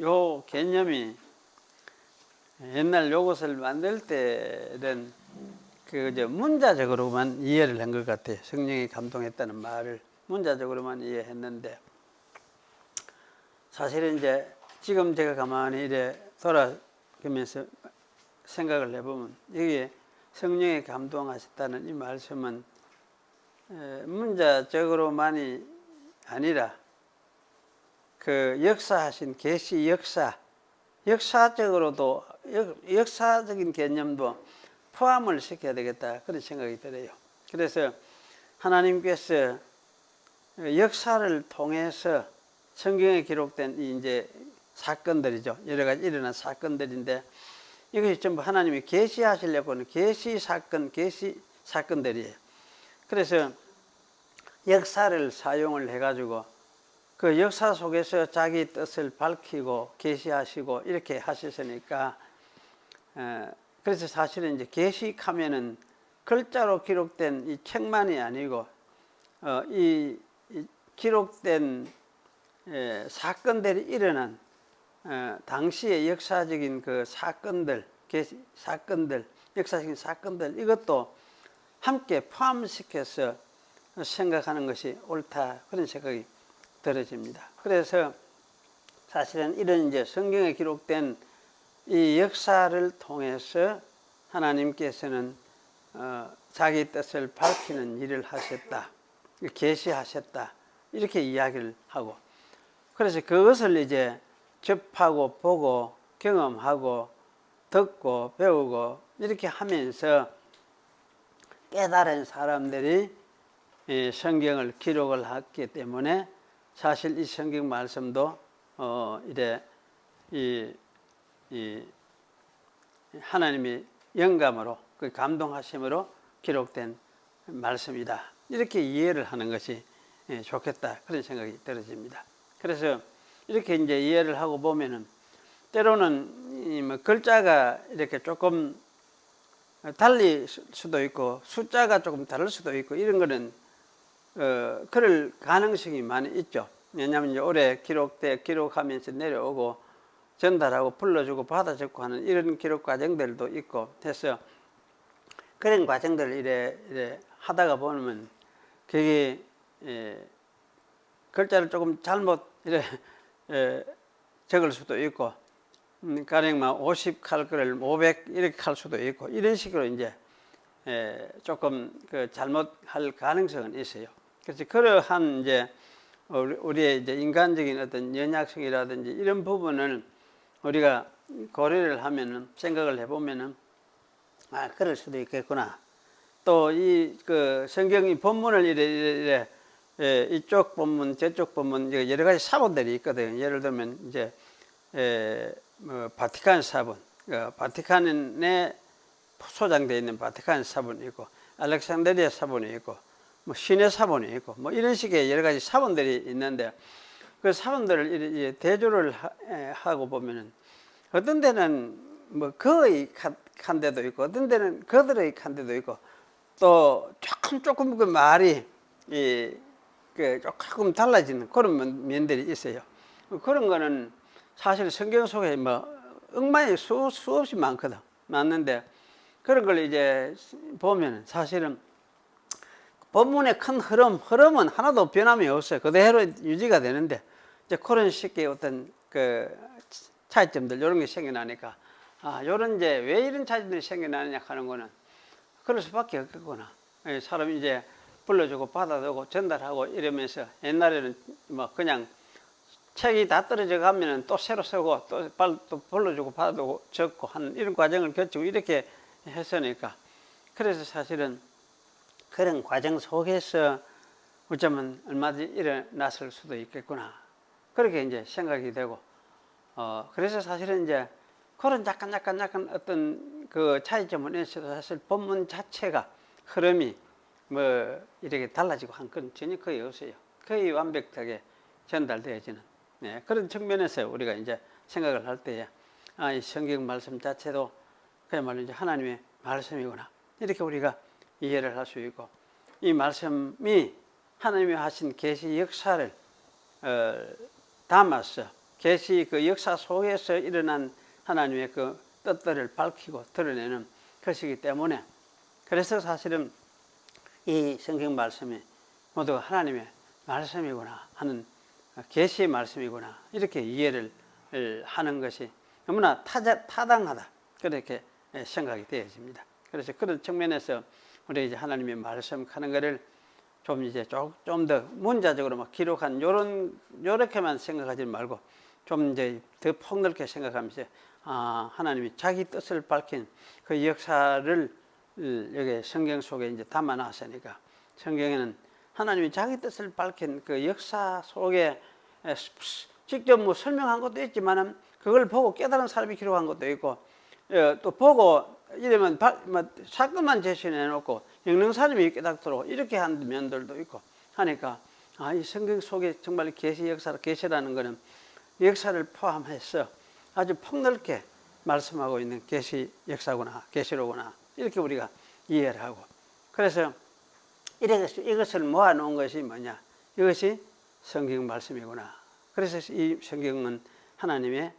요 개념이 옛날 요것을 만들 때는 문자적으로만 이해를 한 것 같아요. 성령이 감동했다는 말을 문자적으로만 이해했는데, 사실은 이제 지금 제가 가만히 이래 돌아가면서 생각을 해보면, 여기에 성령이 감동하셨다는 이 말씀은 문자적으로만이 아니라 그 역사하신 계시 역사적으로도 역사적인 개념도 포함을 시켜야 되겠다, 그런 생각이 들어요. 그래서 하나님께서 역사를 통해서 성경에 기록된 이제 사건들이죠. 여러 가지 일어난 사건들인데, 이것이 전부 하나님이 계시하시려고 하는 계시 사건들이에요. 그래서 역사를 사용을 해가지고 그 역사 속에서 자기 뜻을 밝히고 계시하시고 이렇게 하셨으니까, 그래서 사실은 이제 계시하면은 글자로 기록된 이 책만이 아니고 이 기록된 사건들이 일어난 당시의 역사적인 그 사건들, 역사적인 사건들, 이것도 함께 포함시켜서 생각하는 것이 옳다, 그런 생각이 들어집니다. 그래서 사실은 이런 이제 성경에 기록된 이 역사를 통해서 하나님께서는 자기 뜻을 밝히는 일을 하셨다, 계시하셨다, 이렇게 이야기를 하고, 그래서 그것을 이제 접하고 보고 경험하고 듣고 배우고 이렇게 하면서 깨달은 사람들이 이 성경을 기록을 했기 때문에, 사실 이 성경 말씀도 이래 이 하나님의 영감으로, 그 감동하심으로 기록된 말씀이다, 이렇게 이해를 하는 것이 좋겠다, 그런 생각이 들어집니다. 그래서 이렇게 이제 이해를 하고 보면은, 때로는 뭐 글자가 이렇게 조금 달릴 수도 있고 숫자가 조금 다를 수도 있고, 이런 거는 그럴 가능성이 많이 있죠. 왜냐하면 이제 오래 기록하면서 내려오고 전달하고 불러주고 받아 적고 하는 이런 기록 과정들도 있고 해서, 그런 과정들을 이래 하다가 보면 그게 글자를 조금 잘못 이래 적을 수도 있고, 가령 막 50 할 거를 500 이렇게 할 수도 있고, 이런 식으로 이제 조금 그 잘못할 가능성은 있어요. 그래서 그러한 이제 우리의 이제 인간적인 어떤 연약성이라든지 이런 부분을 우리가 고려를 하면은, 생각을 해보면은, 그럴 수도 있겠구나. 또 이 그 성경이 본문을 이래 이쪽 본문 저쪽 본문 여러 가지 사본들이 있거든요. 예를 들면 이제 뭐 바티칸 사본, 바티칸에 소장되어 있는 바티칸 사본이 있고, 알렉산드리아 사본이 있고, 뭐 시내 사본이 있고, 뭐 이런 식의 여러 가지 사본들이 있는데, 그 사본들을 이제 대조를 하고 보면은, 어떤 데는 뭐 거의 한 데도 있고, 어떤 데는 거들의 한 데도 있고, 또 조금 그 말이 조금 달라지는 그런 면들이 있어요. 그런 거는 사실 성경 속에 뭐 억만이 수없이 많는데, 그런 걸 이제 보면 사실은 본문의 큰 흐름은 하나도 변함이 없어요. 그대로 유지가 되는데, 이제 그런 식의 어떤 그 차이점들, 이런 게 생겨나니까, 요런 이제 왜 이런 차이점들이 생겨나느냐 하는 거는 그럴 수밖에 없겠구나. 사람이 이제 불러주고 받아두고 전달하고 이러면서, 옛날에는 뭐 그냥 책이 다 떨어져 가면은 또 새로 쓰고 또 불러주고 받아두고 적고 하는 이런 과정을 거치고 이렇게 했으니까, 그래서 사실은 그런 과정 속에서 어쩌면 얼마든지 일어났을 수도 있겠구나, 그렇게 이제 생각이 되고, 그래서 사실은 이제 그런 약간 어떤 그 차이점은 있어도, 사실 본문 자체가 흐름이 뭐 이렇게 달라지고 한 건 전혀 거의 없어요. 거의 완벽하게 전달되어지는, 그런 측면에서 우리가 이제 생각을 할 때에, 이 성경 말씀 자체도 그야말로 이제 하나님의 말씀이구나, 이렇게 우리가 이해를 할 수 있고, 이 말씀이 하나님이 하신 계시 역사를 담아서 계시 그 역사 속에서 일어난 하나님의 그 뜻들을 밝히고 드러내는 것이기 때문에, 그래서 사실은 이 성경 말씀이 모두 하나님의 말씀이구나 하는, 계시의 말씀이구나 이렇게 이해를 하는 것이 너무나 타당하다 그렇게 생각이 되어집니다. 그래서 그런 측면에서 우리 이제 하나님의 말씀하는 것을 좀 이제 좀 더 문자적으로 막 기록한 요렇게만 생각하지 말고 좀 이제 더 폭넓게 생각하면서, 하나님이 자기 뜻을 밝힌 그 역사를 여기 성경 속에 이제 담아놨으니까, 성경에는 하나님이 자기 뜻을 밝힌 그 역사 속에 직접 뭐 설명한 것도 있지만은 그걸 보고 깨달은 사람이 기록한 것도 있고, 또 보고 이러면 사건만 제시해 놓고 읽는 사람이 깨닫도록 이렇게 한 면들도 있고 하니까, 이 성경 속에 정말 계시 역사, 계시라는 것은 역사를 포함해서 아주 폭넓게 말씀하고 있는 계시 역사구나, 계시로구나 이렇게 우리가 이해를 하고, 그래서 이것을 모아놓은 것이 뭐냐, 이것이 성경 말씀이구나. 그래서 이 성경은 하나님의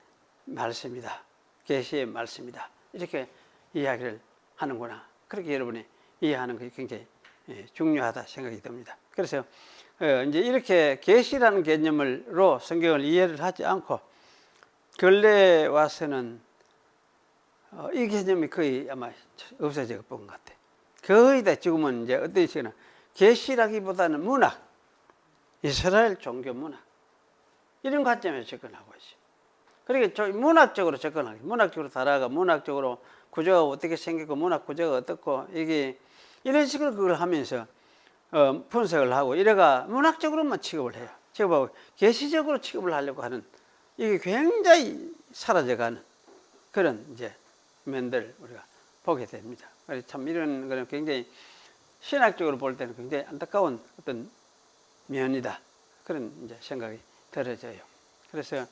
말씀이다, 계시의 말씀이다 이렇게 이야기를 하는구나. 그렇게 여러분이 이해하는 것이 굉장히 중요하다 생각이 듭니다. 그래서 이제 이렇게 계시라는 개념으로 성경을 이해를 하지 않고 근래에 와서는 이 개념이 거의 아마 없어져 본 것 같아요. 거의 다 지금은 이제 어떤 식으로 계시라기보다는 문학, 이스라엘 종교 문학 이런 관점에서 접근하고 있어요. 그러니까 문학적으로 접근하기, 문학적으로 다뤄가 문학적으로 구조가 어떻게 생기고 문학 구조가 어떻고 이게 이런 식으로 그걸 하면서 분석을 하고 이래가 문학적으로만 취급을 해요. 취급하고 계시적으로 취급을 하려고 하는, 이게 굉장히 사라져가는 그런 이제 면들 우리가 보게 됩니다. 그래서 참 이런 거는 굉장히 신학적으로 볼 때는 굉장히 안타까운 어떤 면이다 그런 이제 생각이 들어져요. 그래서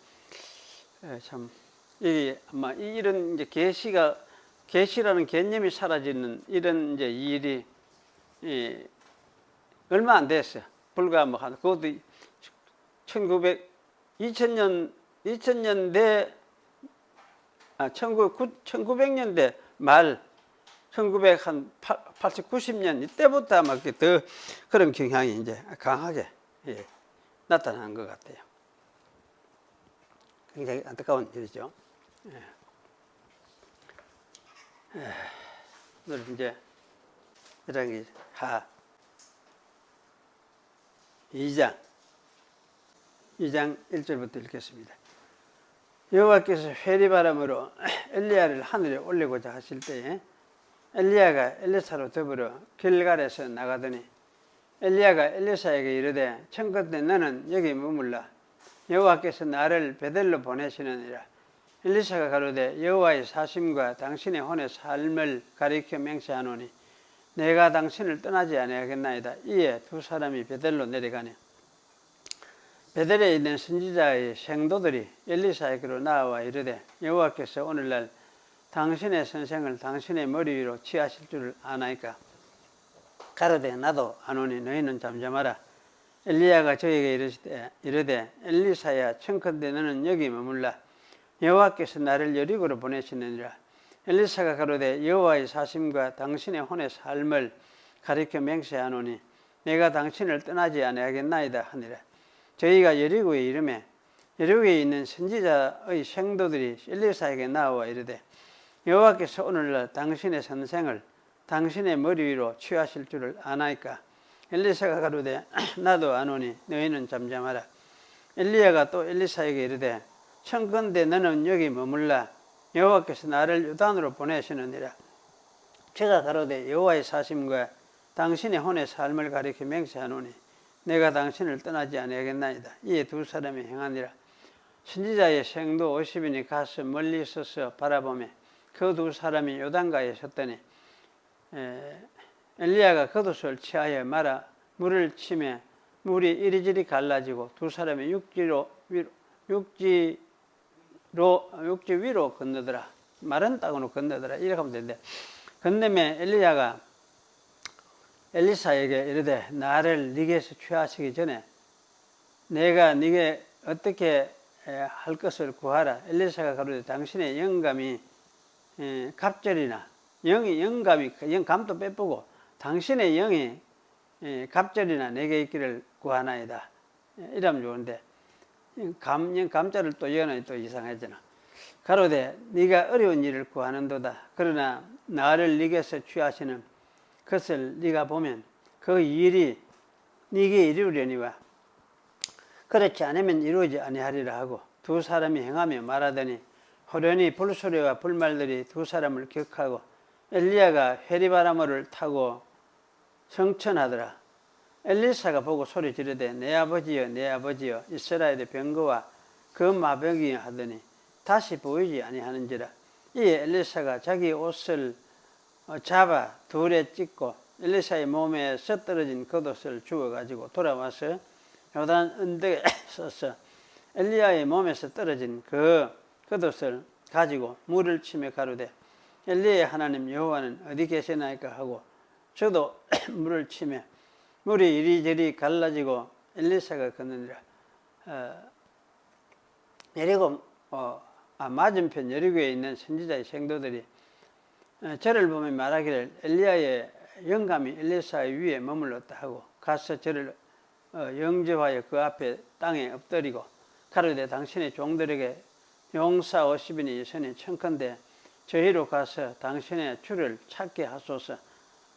참 이게 아마 이런 이제 계시라는 개념이 사라지는 이런 이제 일이 얼마 안 됐어요. 불과 뭐 한 그것도 1900년대 말 1980, 90년 이때부터 아마 더 그런 경향이 이제 강하게 나타나는 것 같아요. 굉장히 안타까운 일이죠. 오늘 이제 하 2장 1절부터 읽겠습니다. 여호와께서 회리바람으로 엘리야를 하늘에 올리고자 하실 때에 엘리야가 엘리사로 더불어 길갈에서 나가더니 엘리야가 엘리사에게 이르되 청컨대 너는 여기 머물라. 여호와께서 나를 베델로 보내시느니라. 엘리사가 가로되 여호와의 사심과 당신의 혼의 삶을 가리켜 맹세하노니 내가 당신을 떠나지 아니하겠나이다. 이에 두 사람이 베델로 내려가니 베델에 있는 선지자의 생도들이 엘리사에게로 나와 이르되 여호와께서 오늘날 당신의 선생을 당신의 머리 위로 취하실 줄을 아나이까. 가로되 나도 아노니 너희는 잠잠하라. 엘리야가 저에게 이르되 엘리사야 청컨대 너는 여기 머물라. 여호와께서 나를 여리고로 보내시느니라. 엘리사가 가로되 여호와의 사심과 당신의 혼의 삶을 가리켜 맹세하노니 내가 당신을 떠나지 아니하겠나이다 하니라. 저희가 여리고에 이르매 여리고에 있는 선지자의 생도들이 엘리사에게 나와 이르되 여호와께서 오늘날 당신의 선생을 당신의 머리 위로 취하실 줄을 아나이까. 엘리사가 가로되 나도 아노니 너희는 잠잠하라. 엘리야가 또 엘리사에게 이르되 청컨대 너는 여기 머물라. 여호와께서 나를 요단으로 보내시느니라. 제가 가로되 여호와의 사심과 당신의 혼의 삶을 가리켜 맹세하노니 내가 당신을 떠나지 아니하겠나이다. 이에 두 사람이 행하니라. 선지자의 생도 50인이 가서 멀리 서서 바라보며 그 두 사람이 요단가에 섰더니 엘리야가 겉옷을 취하여 말아 물을 치매 물이 이리저리 갈라지고 두 사람이 육지 위로 건너더라. 마른 땅으로 건너더라. 이렇게 하면 되는데 건너매 엘리야가 엘리사에게 이르되 나를 네게서 취하시기 전에 내가 네게 어떻게 할 것을 구하라. 엘리사가 가로되 당신의 영감이 갑절이나 영감도 빼쁘고 당신의 영이 갑절이나 내게 있기를 구하나이다. 이러면 좋은데 감자를 또 연하니 또 이상하잖아. 가로되 네가 어려운 일을 구하는도다. 그러나 나를 네게서 취하시는 것을 네가 보면 그 일이 네게 이루려니와 그렇지 않으면 이루어지지 아니하리라 하고 두 사람이 행하며 말하더니 호련히 불소리와 불말들이 두 사람을 격하고 엘리야가 회리바라모를 타고 성천하더라. 엘리사가 보고 소리 지르되 내 아버지여 내 아버지여 이스라엘의 병거와 그 마병이여 하더니 다시 보이지 아니하는지라. 이에 엘리사가 자기 옷을 잡아 둘에 찢고 엘리사의 몸에서 떨어진 겉옷을 주워가지고 돌아와서 요단 언덕에 서서 엘리야의 몸에서 떨어진 그 겉옷을 가지고 물을 치며 가로되 엘리야의 하나님 여호와는 어디 계시나이까 하고 저도 물을 치며 물이 이리저리 갈라지고 엘리사가 걷느니라. 여리고 맞은편 여리고에 있는 선지자의 생도들이 저를 보며 말하기를 엘리야의 영감이 엘리사의 위에 머물렀다 하고 가서 저를 영접하여 그 앞에 땅에 엎드리고 가로되 당신의 종들에게 용사 50인이 있으니 청컨대 저희로 가서 당신의 주를 찾게 하소서.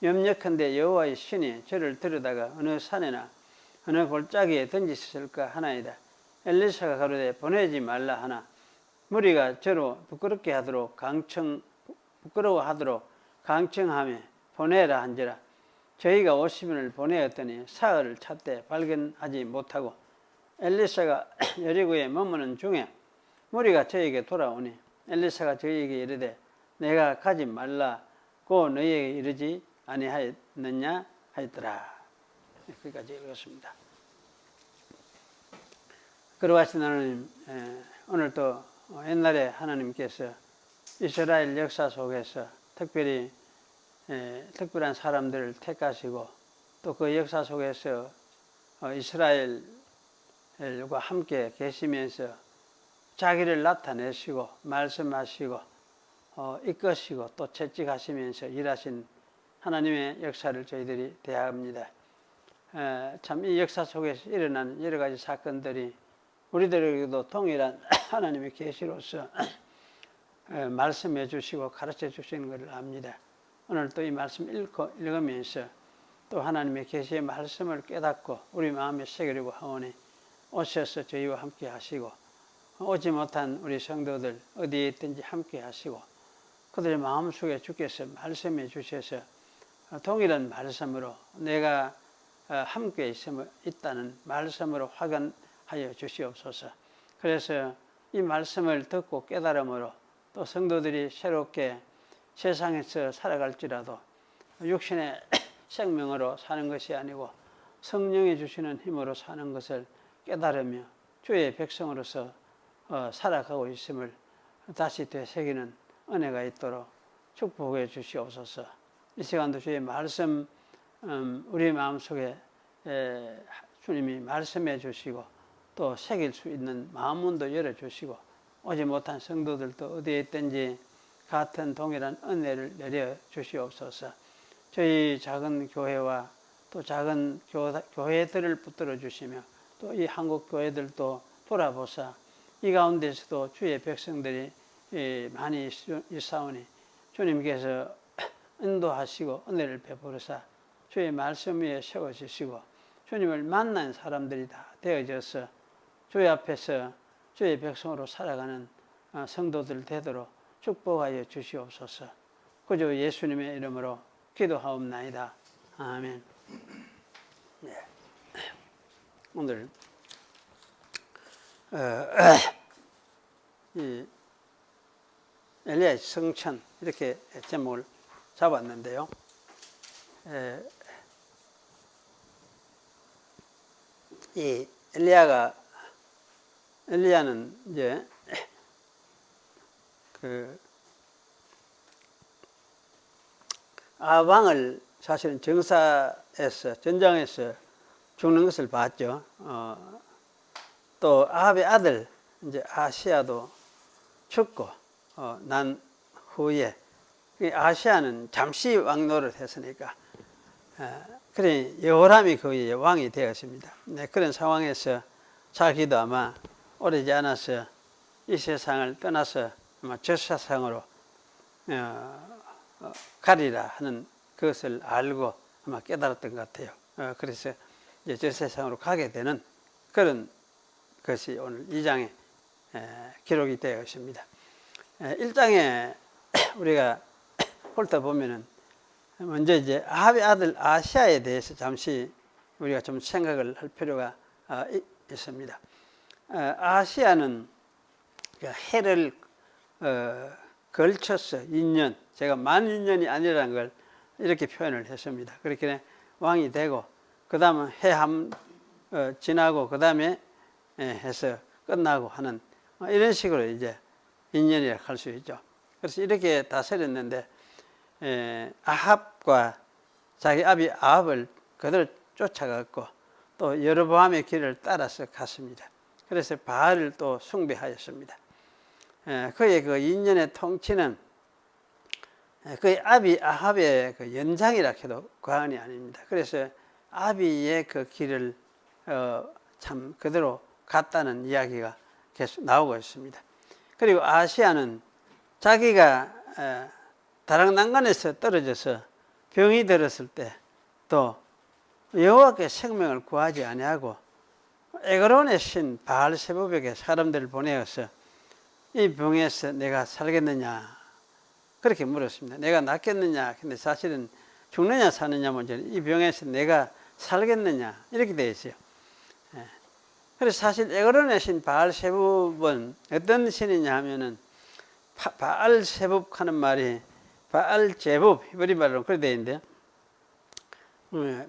염려컨대 여호와의 신이 저를 들여다가 어느 산에나 어느 골짜기에 던지셨을까 하나이다. 엘리사가 가로되 보내지 말라 하나 무리가 저로 부끄러워하도록 강청하며 보내라 한지라. 저희가 50인을 보내었더니 사흘을 찾되 발견하지 못하고 엘리사가 여리고에 머무는 중에 무리가 저에게 돌아오니 엘리사가 저희에게 이르되 내가 가지 말라고 너희에게 이르지 아니하였느냐 하였더라. 여기까지 읽었습니다. 그러하신 하나님, 오늘 또 옛날에 하나님께서 이스라엘 역사 속에서 특별히 특별한 사람들을 택하시고 또 그 역사 속에서 이스라엘과 함께 계시면서 자기를 나타내시고 말씀하시고 이끄시고 또 채찍하시면서 일하신 하나님의 역사를 저희들이 대합니다. 참 이 역사 속에서 일어난 여러 가지 사건들이 우리들에게도 동일한 하나님의 계시로서 말씀해 주시고 가르쳐 주시는 것을 압니다. 오늘 또 이 말씀 읽으면서 또 하나님의 계시의 말씀을 깨닫고 우리 마음에 새기려고 하오니 오셔서 저희와 함께 하시고 오지 못한 우리 성도들 어디에 있든지 함께 하시고 그들의 마음속에 주께서 말씀해 주셔서 동일한 말씀으로 내가 함께 있다는 말씀으로 확인하여 주시옵소서. 그래서 이 말씀을 듣고 깨달음으로 또 성도들이 새롭게 세상에서 살아갈지라도 육신의 생명으로 사는 것이 아니고 성령이 주시는 힘으로 사는 것을 깨달으며 주의 백성으로서 살아가고 있음을 다시 되새기는 은혜가 있도록 축복해 주시옵소서. 이 시간도 주의 말씀 우리 마음속에 주님이 말씀해 주시고 또 새길 수 있는 마음문도 열어주시고 오지 못한 성도들도 어디에 있든지 같은 동일한 은혜를 내려 주시옵소서. 저희 작은 교회와 또 작은 교회들을 붙들어 주시며 또 이 한국 교회들도 돌아보사 이 가운데서도 주의 백성들이 많이 있사오니 주님께서 인도하시고 은혜를 베푸르사 주의 말씀 위에 세워주시고 주님을 만난 사람들이 다 되어져서 주의 앞에서 주의 백성으로 살아가는 성도들 되도록 축복하여 주시옵소서. 그저 예수님의 이름으로 기도하옵나이다. 아멘. 네. 오늘 이 엘리야의 성천 이렇게 제목을 잡았는데요. 이 엘리야는 이제 그 아방을 사실은 전장에서 죽는 것을 봤죠. 또 아합의 아들 이제 아시아도 죽고 난 후에 아시아는 잠시 왕노를 했으니까 그래 여호람이 거기에 왕이 되었습니다. 네, 그런 상황에서 자기도 아마 오래지 않아서 이 세상을 떠나서 아마 저 세상으로 가리라 하는 그것을 알고 아마 깨달았던 것 같아요. 그래서 이제 저 세상으로 가게 되는 그런 것이 오늘 2장에 기록이 되어 있습니다. 1장에 우리가 훑어보면은 먼저 이제 아합의 아들 아시아에 대해서 잠시 우리가 좀 생각을 할 필요가 있습니다. 아시아는 해를 걸쳐서 인년, 제가 만인년이 아니라는 걸 이렇게 표현을 했습니다. 그렇게 왕이 되고 그 다음은 해 지나고 그 다음에 해서 끝나고 하는 이런 식으로 이제 인년이라 할 수 있죠. 그래서 이렇게 다스렸는데 아합과 자기 아비 아합을 그대로 쫓아갔고 또 여로보암의 길을 따라서 갔습니다. 그래서 바알을 또 숭배하였습니다. 그의 그 인년의 통치는 그의 아비 아합의 그 연장이라 해도 과언이 아닙니다. 그래서 아비의 그 길을 참 그대로 갔다는 이야기가 계속 나오고 있습니다. 그리고 아시아는 자기가 다락난간에서 떨어져서 병이 들었을 때 또 여호와께 생명을 구하지 아니하고 에그론의 신 바알세부백에 사람들을 보내어서 이 병에서 내가 살겠느냐 그렇게 물었습니다. 내가 낫겠느냐? 근데 사실은 죽느냐 사느냐 문제는 이 병에서 내가 살겠느냐 이렇게 되어 있어요. 그래서 사실 에그론의 신 바알세붑은 어떤 신이냐 하면은 바알세붑 하는 말이 바알제붑 히브리 말로 그렇게 되어 있는데요.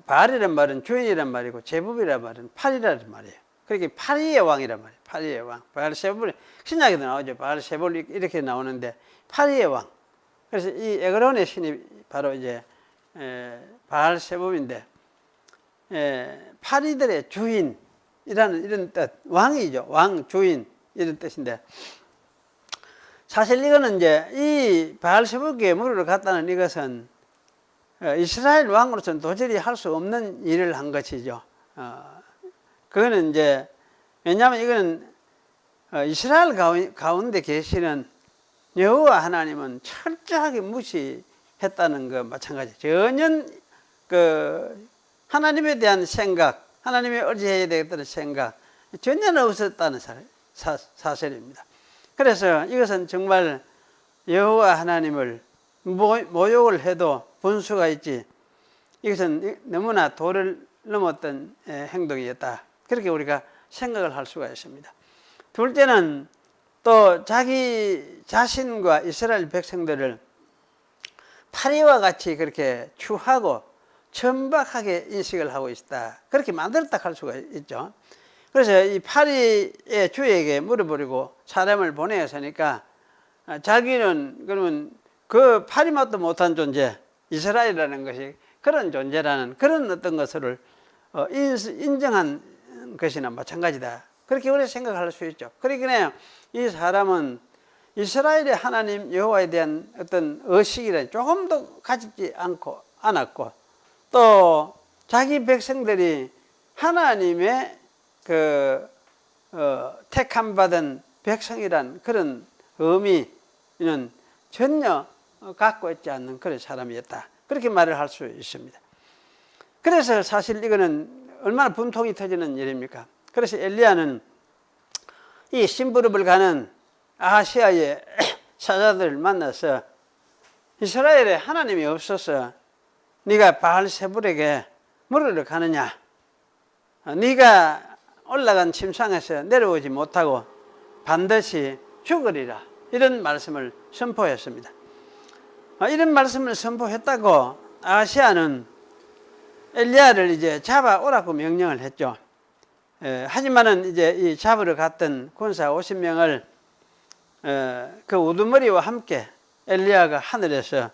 바알이란 말은 주인이란 말이고 제붑이란 말은 팔이라는 말이에요. 그렇게 팔이의 왕이란 말이에요. 팔이의 왕. 바알세붑은 신약에도 나오죠. 바알세붑 이렇게 나오는데 팔이의 왕. 그래서 이 에그론의 신이 바로 이제 바알세붑인데 팔이들의 주인이라는 이런 뜻, 왕이죠. 왕, 주인 이런 뜻인데 사실 이거는 이제 이 바알세붑에게 무릎을 갖다는 이것은 이스라엘 왕으로서는 도저히 할 수 없는 일을 한 것이죠. 그거는 이제 왜냐하면 이거는 이스라엘 가운데 계시는 여호와 하나님은 철저하게 무시했다는 것 마찬가지. 전혀 그 하나님에 대한 생각, 하나님의 의지해야 되겠다는 생각 전혀 없었다는 사실입니다. 그래서 이것은 정말 여호와 하나님을 모욕을 해도 분수가 있지 이것은 너무나 도를 넘었던 행동이었다. 그렇게 우리가 생각을 할 수가 있습니다. 둘째는 또 자기 자신과 이스라엘 백성들을 파리와 같이 그렇게 추하고 천박하게 인식을 하고 있다. 그렇게 만들었다 할 수가 있죠. 그래서 이 파리의 주에게 물어버리고 사람을 보내었으니까 자기는 그러면 그 파리맛도 못한 존재 이스라엘이라는 것이 그런 존재라는 그런 어떤 것을 인정한 것이나 마찬가지다. 그렇게 우리가 생각할 수 있죠. 그러기에 이 사람은 이스라엘의 하나님 여호와에 대한 어떤 의식이라 조금도 가지지 않았고 또 자기 백성들이 하나님의 택함 받은 백성이란 그런 의미는 전혀 갖고 있지 않는 그런 사람이었다. 그렇게 말을 할 수 있습니다. 그래서 사실 이거는 얼마나 분통이 터지는 일입니까? 그래서 엘리야는 이 심부름을 가는 아시아의 사자들을 만나서 이스라엘에 하나님이 없어서 네가 바알세불에게 물으러 가느냐? 네가 올라간 침상에서 내려오지 못하고 반드시 죽으리라. 이런 말씀을 선포했습니다. 이런 말씀을 선포했다고 아시아는 엘리야를 이제 잡아오라고 명령을 했죠. 하지만은 이제 이 잡으러 갔던 군사 50명을 그 우두머리와 함께 엘리야가 하늘에서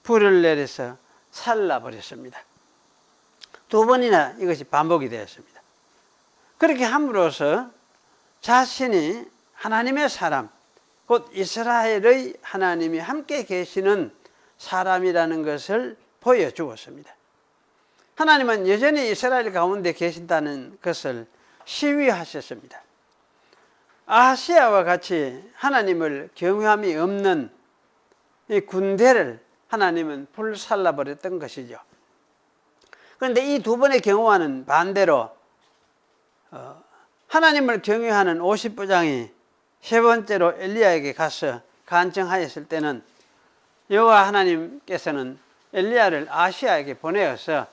불을 내려서 살라버렸습니다. 두 번이나 이것이 반복이 되었습니다. 그렇게 함으로써 자신이 하나님의 사람, 곧 이스라엘의 하나님이 함께 계시는 사람이라는 것을 보여주었습니다. 하나님은 여전히 이스라엘 가운데 계신다는 것을 시위하셨습니다. 아하시야와 같이 하나님을 경외함이 없는 이 군대를 하나님은 불살라버렸던 것이죠. 그런데 이 두 번의 경우와는 반대로 하나님을 경외하는 50부장이 세 번째로 엘리야에게 가서 간청하였을 때는 여호와 하나님께서는 엘리야를 아하시야에게 보내어서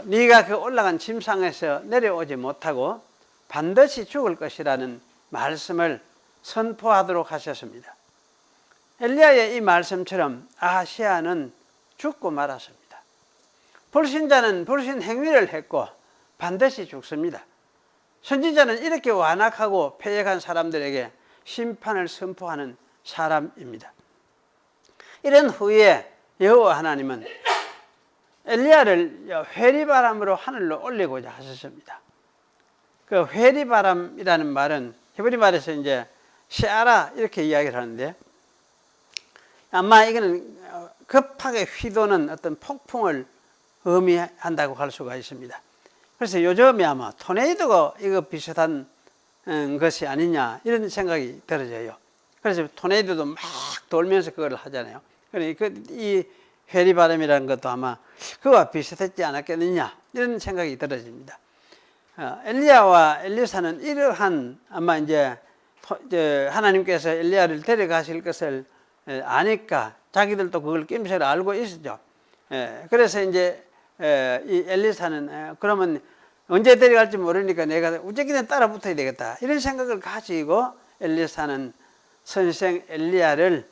네가 그 올라간 침상에서 내려오지 못하고 반드시 죽을 것이라는 말씀을 선포하도록 하셨습니다. 엘리야의 이 말씀처럼 아하시야는 죽고 말았습니다. 불신자는 불신 행위를 했고 반드시 죽습니다. 선지자는 이렇게 완악하고 패역한 사람들에게 심판을 선포하는 사람입니다. 이런 후에 여호와 하나님은 엘리야를 회리바람으로 하늘로 올리고자 하셨습니다. 그 회리바람이라는 말은 히브리 말에서 이제 시아라 이렇게 이야기를 하는데, 아마 이거는 급하게 휘도는 어떤 폭풍을 의미한다고 할 수가 있습니다. 그래서 요즘에 아마 토네이도가 이거 비슷한 것이 아니냐 이런 생각이 들어져요. 그래서 토네이도도 막 돌면서 그걸 하잖아요. 그러니까 이 회리바람이라는 것도 아마 그와 비슷했지 않았겠느냐 이런 생각이 들어집니다. 엘리야와 엘리사는 이러한 아마 이제 하나님께서 엘리야를 데려가실 것을 아니까 자기들도 그걸 낌새를 알고 있었죠. 그래서 이제 이 엘리사는 그러면 언제 데려갈지 모르니까 내가 어쨌든 따라 붙어야 되겠다 이런 생각을 가지고 엘리사는 선생 엘리야를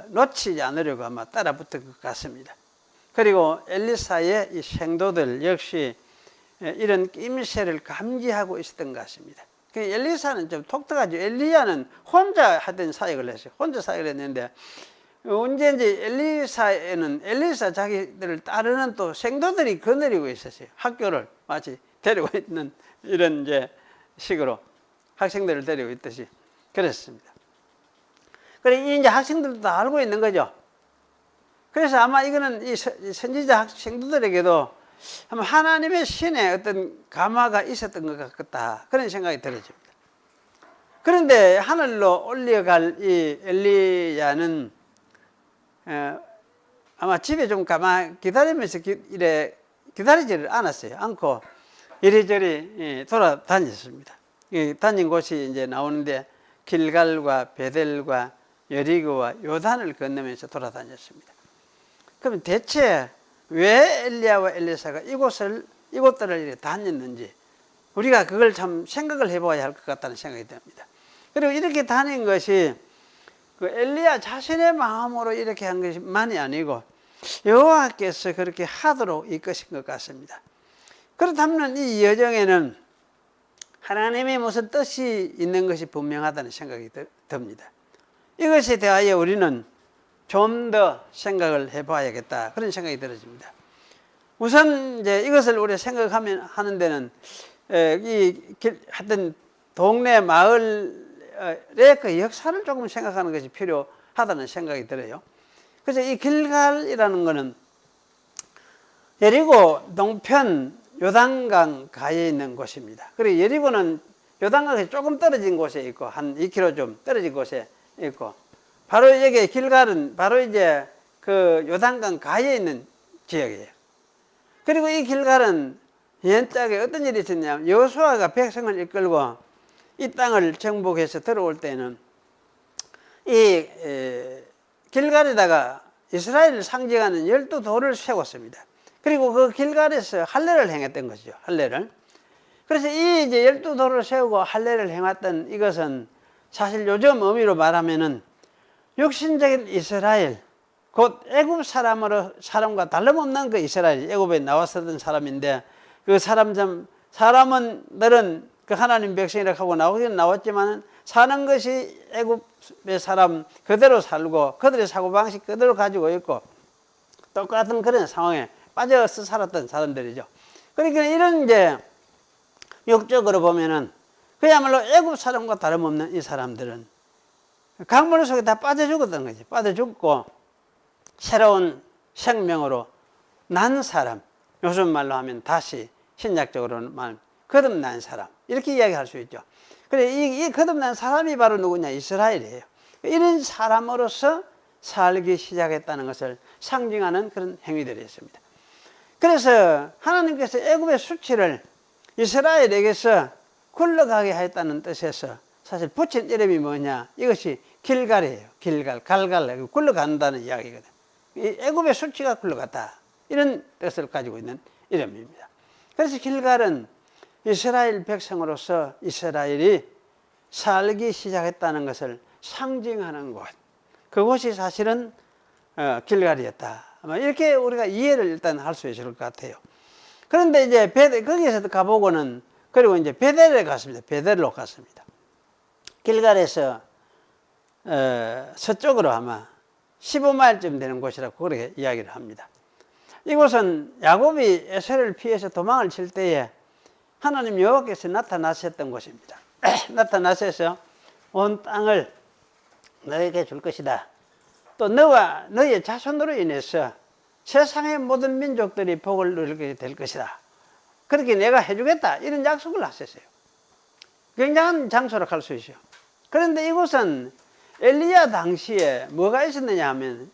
놓치지 않으려고 아마 따라 붙은 것 같습니다. 그리고 엘리사의 이 생도들 역시 이런 낌새를 감지하고 있었던 것 같습니다. 엘리사는 좀 독특하죠. 엘리야는 혼자 하던 사역을 했어요. 혼자 사역을 했는데 언제인지 엘리사에는 엘리사 자기들을 따르는 또 생도들이 거느리고 있었어요. 학교를 마치 데리고 있는 이런 이제 식으로 학생들을 데리고 있듯이 그랬습니다. 그래 이제 학생들도 다 알고 있는 거죠. 그래서 아마 이거는 이 선지자 학생들에게도 아마 하나님의 신의 어떤 감화가 있었던 것 같다 그런 생각이 들어집니다. 그런데 하늘로 올려갈 이 엘리야는 아마 집에 좀 가만 기다리면서 기다리지를 않았어요. 않고 이리저리 돌아다녔습니다. 다닌 곳이 이제 나오는데 길갈과 베델과 여리고와 요단을 건너면서 돌아다녔습니다. 그럼 대체 왜 엘리야와 엘리사가 이곳들을 이렇게 다녔는지 우리가 그걸 참 생각을 해봐야 할 것 같다는 생각이 듭니다. 그리고 이렇게 다닌 것이 그 엘리야 자신의 마음으로 이렇게 한 것만이 아니고 여호와께서 그렇게 하도록 이끄신 것 같습니다. 그렇다면 이 여정에는 하나님의 무슨 뜻이 있는 것이 분명하다는 생각이 듭니다. 이것에 대하여 우리는 좀 더 생각을 해봐야겠다 그런 생각이 들어집니다. 우선 이제 이것을 우리가 생각하면 하는 데는 하여튼 동네 마을의 그 역사를 조금 생각하는 것이 필요하다는 생각이 들어요. 그래서 이 길갈이라는 것은 여리고 동편 요단강 가에 있는 곳입니다. 그리고 여리고는 요단강에서 조금 떨어진 곳에 있고 한 2km 좀 떨어진 곳에 있고, 바로 여기 길갈은 바로 이제 그 요단강 가에 있는 지역이에요. 그리고 이 길갈은 옛적에 어떤 일이 있었냐면 여호수아가 백성을 이끌고 이 땅을 정복해서 들어올 때는 이 길갈에다가 이스라엘을 상징하는 12돌을 세웠습니다. 그리고 그 길갈에서 할례를 행했던 것이죠. 할례를. 그래서 이 이제 12돌을 세우고 할례를 행했던 이것은 사실 요즘 의미로 말하면은 육신적인 이스라엘, 곧 애굽 사람과 다름없는 그 이스라엘, 애굽에 나왔었던 사람인데 그 사람들은 그 하나님 백성이라고 하고 나오긴 나왔지만 사는 것이 애굽의 사람 그대로 살고 그들의 사고방식 그대로 가지고 있고 똑같은 그런 상황에 빠져서 살았던 사람들이죠. 그러니까 이런 이제 육적으로 보면은 그야말로 애굽 사람과 다름없는 이 사람들은 강물 속에 다 빠져 죽었던 거지. 빠져 죽고 새로운 생명으로 난 사람, 요즘 말로 하면 다시 신약적으로는 말 거듭난 사람, 이렇게 이야기할 수 있죠. 그래, 이 거듭난 사람이 바로 누구냐? 이스라엘이에요. 이런 사람으로서 살기 시작했다는 것을 상징하는 그런 행위들이었습니다. 그래서 하나님께서 애굽의 수치를 이스라엘에게서 굴러가게 했다는 뜻에서 사실 붙인 이름이 뭐냐? 이것이 길갈이에요. 길갈, 갈갈, 굴러간다는 이야기거든. 이 애굽의 수치가 굴러갔다, 이런 뜻을 가지고 있는 이름입니다. 그래서 길갈은 이스라엘 백성으로서 이스라엘이 살기 시작했다는 것을 상징하는 곳, 그곳이 사실은 길갈이었다, 이렇게 우리가 이해를 일단 할 수 있을 것 같아요. 그런데 이제 거기에서 가보고는, 그리고 이제 베델에 갔습니다. 베델로 갔습니다. 길갈에서 서쪽으로 아마 15마일쯤 되는 곳이라고 그렇게 이야기를 합니다. 이곳은 야곱이 에서를 피해서 도망을 칠 때에 하나님 여호와께서 나타나셨던 곳입니다. 나타나셔서 온 땅을 너에게 줄 것이다. 또 너와 너의 자손으로 인해서 세상의 모든 민족들이 복을 누리게 될 것이다. 그렇게 내가 해주겠다, 이런 약속을 하셨어요. 굉장한 장소로 갈 수 있어요. 그런데 이곳은 엘리야 당시에 뭐가 있었느냐 하면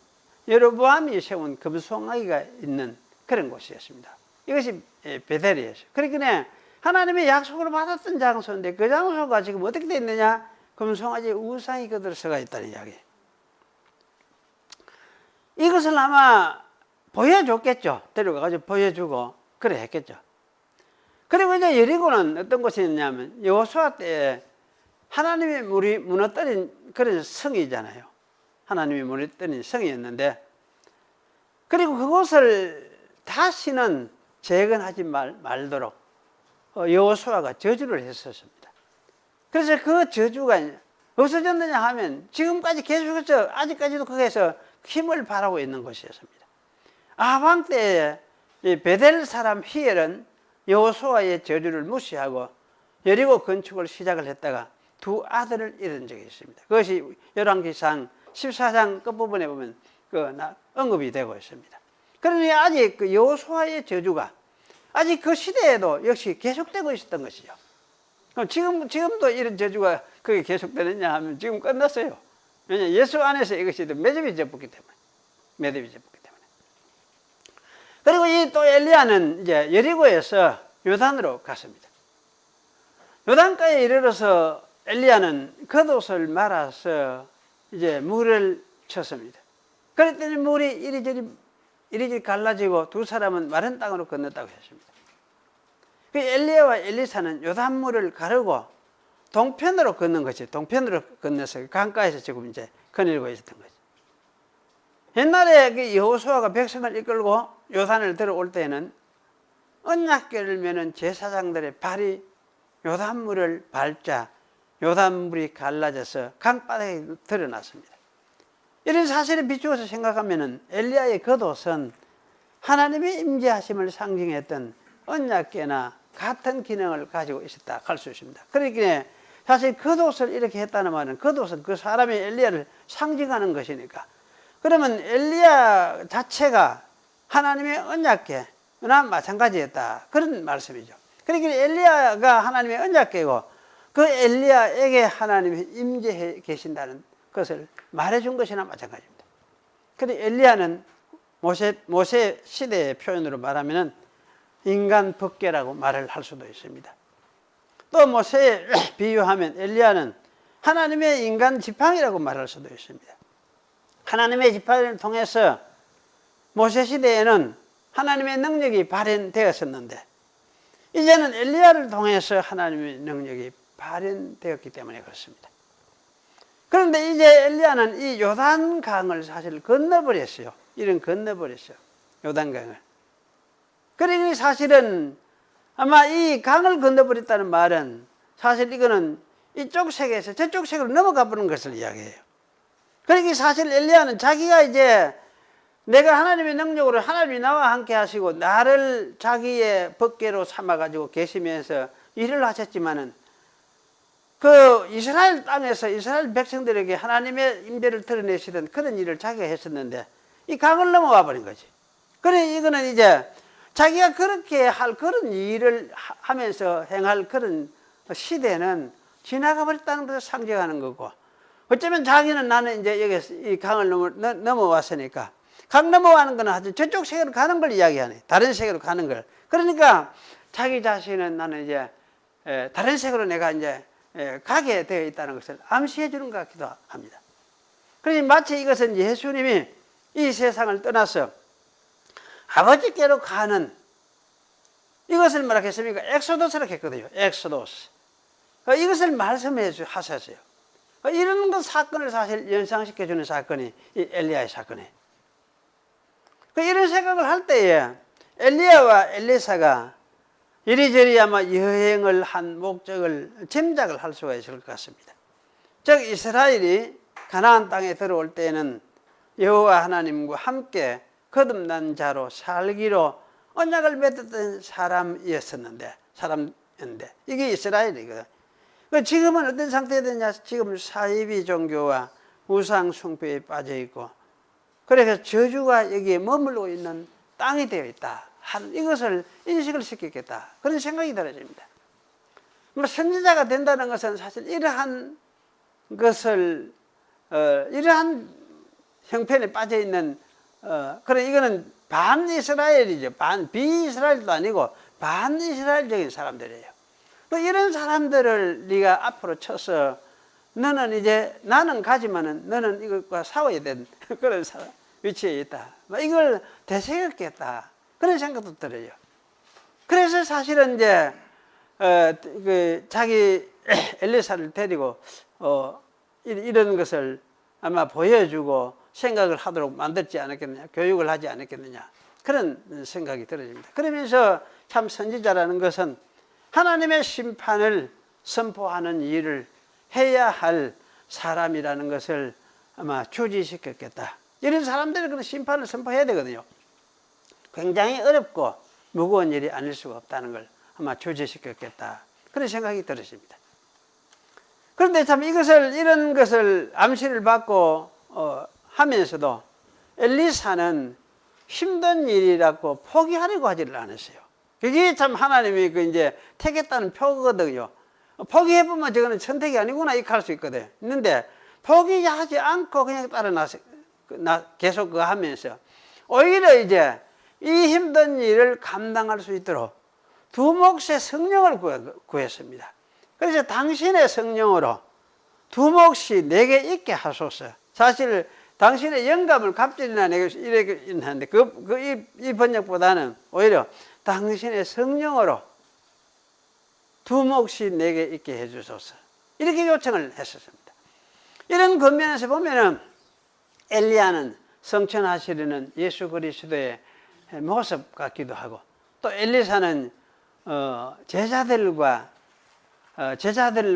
여로보암이 세운 금송아기가 있는 그런 곳이었습니다. 이것이 베델이었어요. 그러니까 하나님의 약속을 받았던 장소인데 그 장소가 지금 어떻게 되어 있느냐? 금송아지 우상이 그대로 서가 있다는 이야기예요. 이것을 아마 보여줬겠죠. 데려가가지고 보여주고 그래 했겠죠. 그리고 이제 여리고는 어떤 곳이었냐면 여호수아 때에 하나님의 물이 무너뜨린 그런 성이잖아요. 하나님이 무너뜨린 성이었는데, 그리고 그곳을 다시는 재건하지 말도록 여호수아가 저주를 했었습니다. 그래서 그 저주가 없어졌느냐 하면 지금까지 계속해서 아직까지도 거기에서 힘을 발하고 있는 곳이었습니다. 아방 때에 이 베델 사람 히엘은 여호수아의 저주를 무시하고 여리고 건축을 시작을 했다가 두 아들을 잃은 적이 있습니다. 그것이 열왕기상 14장 끝부분에 보면 언급이 되고 있습니다. 그러니 아직 그 여호수아의 저주가 아직 그 시대에도 역시 계속되고 있었던 것이죠. 지금도 이런 저주가 그게 계속되느냐 하면 지금 끝났어요. 왜냐, 예수 안에서 이것이 매듭이 접붙기 때문에. 매듭이 접붙기 때문에. 그리고 이 또 엘리야는 이제 여리고에서 요단으로 갔습니다. 요단가에 이르러서 엘리야는 겉옷을 말아서 이제 물을 쳤습니다. 그랬더니 물이 이리저리 갈라지고 두 사람은 마른 땅으로 건넜다고 했습니다. 그 엘리야와 엘리사는 요단물을 가르고 동편으로 걷는 것이, 동편으로 건너서 강가에서 지금 이제 거닐고 있었던 거죠. 옛날에 그 여호수아가 백성을 이끌고 요단을 들어올 때는 언약궤를 메는 제사장들의 발이 요단물을 밟자 요단물이 갈라져서 강바닥에 드러났습니다. 이런 사실을 비추어서 생각하면 엘리야의 겉옷은 하나님의 임재하심을 상징했던 언약궤나 같은 기능을 가지고 있었다 할 수 있습니다. 그러니까 사실 겉옷을 이렇게 했다는 말은 겉옷은 그 사람의 엘리야를 상징하는 것이니까, 그러면 엘리야 자체가 하나님의 언약궤나 마찬가지였다, 그런 말씀이죠. 그러니까 엘리야가 하나님의 언약궤고 그 엘리야에게 하나님이 임재해 계신다는 것을 말해준 것이나 마찬가지입니다. 그런데 엘리야는 모세 시대의 표현으로 말하면 인간 법궤라고 말을 할 수도 있습니다. 또 모세에 비유하면 엘리야는 하나님의 인간 지팡이라고 말할 수도 있습니다. 하나님의 지팡이를 통해서 모세 시대에는 하나님의 능력이 발현되었었는데 이제는 엘리야를 통해서 하나님의 능력이 발현되었기 때문에 그렇습니다. 그런데 이제 엘리야는 이 요단강을 사실 건너버렸어요. 이런 건너버렸어요. 요단강을. 그러니 사실은 아마 이 강을 건너버렸다는 말은 사실 이거는 이쪽 세계에서 저쪽 세계로 넘어가 버린 것을 이야기해요. 그러니까 사실 엘리야는 자기가 이제 내가 하나님의 능력으로 하나님이 나와 함께 하시고 나를 자기의 법궤로 삼아가지고 계시면서 일을 하셨지만은 그 이스라엘 땅에서 이스라엘 백성들에게 하나님의 임재를 드러내시던 그런 일을 자기가 했었는데 이 강을 넘어와 버린 거지. 그래 이거는 이제 자기가 그렇게 할 그런 일을 하면서 행할 그런 시대는 지나가 버렸다는 것을 상징하는 거고, 어쩌면 자기는 나는 이제 여기서 이 강을 넘어왔으니까 강 넘어가는 거는 아주 저쪽 세계로 가는 걸 이야기하네. 다른 세계로 가는 걸. 그러니까 자기 자신은 나는 이제 다른 세계로 내가 이제 가게 되어 있다는 것을 암시해 주는 것 같기도 합니다. 그러니 마치 이것은 예수님이 이 세상을 떠나서 아버지께로 가는 이것을 뭐라겠습니까? 엑소도스라고 했거든요. 엑소도스. 이것을 말씀해 하셨어요. 이런 그 사건을 사실 연상시켜 주는 사건이 이 엘리야의 사건이에요. 이런 생각을 할 때에 엘리야와 엘리사가 이리저리 아마 여행을 한 목적을 짐작을 할 수가 있을 것 같습니다. 즉 이스라엘이 가나안 땅에 들어올 때에는 여호와 하나님과 함께 거듭난 자로 살기로 언약을 맺었던 사람이었는데 이게 이스라엘이거든. 지금은 어떤 상태에 되냐? 지금 사이비 종교와 우상 숭배에 빠져 있고, 그래서 저주가 여기에 머물고 있는 땅이 되어 있다. 이것을 인식을 시키겠다. 그런 생각이 들어집니다. 선지자가 된다는 것은 사실 이러한 것을 이러한 형편에 빠져 있는 그래 이거는 반이스라엘이죠. 비이스라엘도 아니고 반이스라엘적인 사람들이에요. 이런 사람들을 네가 앞으로 쳐서 너는 이제 나는 가지만은 너는 이것과 싸워야 되는 그런 위치에 있다. 이걸 되새겼겠다. 그런 생각도 들어요. 그래서 사실은 이제 자기 엘리사를 데리고 이런 것을 아마 보여주고 생각을 하도록 만들지 않았겠느냐, 교육을 하지 않았겠느냐, 그런 생각이 들어집니다. 그러면서 참 선지자라는 것은 하나님의 심판을 선포하는 일을 해야 할 사람이라는 것을 아마 주지시켰겠다. 이런 사람들이 그런 심판을 선포해야 되거든요. 굉장히 어렵고 무거운 일이 아닐 수가 없다는 걸 아마 주지시켰겠다. 그런 생각이 들어집니다. 그런데 참 이런 것을 암시를 받고 하면서도 엘리사는 힘든 일이라고 포기하려고 하지를 않았어요. 그게 참 하나님이 이제 택했다는 표거든요. 포기해보면 저거는 선택이 아니구나 이렇게 할 수 있거든. 있는데 포기하지 않고 그냥 계속 그거 하면서 오히려 이제 이 힘든 일을 감당할 수 있도록 두 몫의 성령을 구했습니다. 그래서 당신의 성령으로 두 몫이 내게 있게 하소서. 사실 당신의 영감을 갑질이나 내게 이렇게 하는데 이 번역보다는 오히려 당신의 성령으로 두 몫이 내게 있게 해주소서. 이렇게 요청을 했었습니다. 이런 권면에서 보면은 엘리야는 성천하시려는 예수 그리스도의 모습 같기도 하고, 또 엘리사는 제자들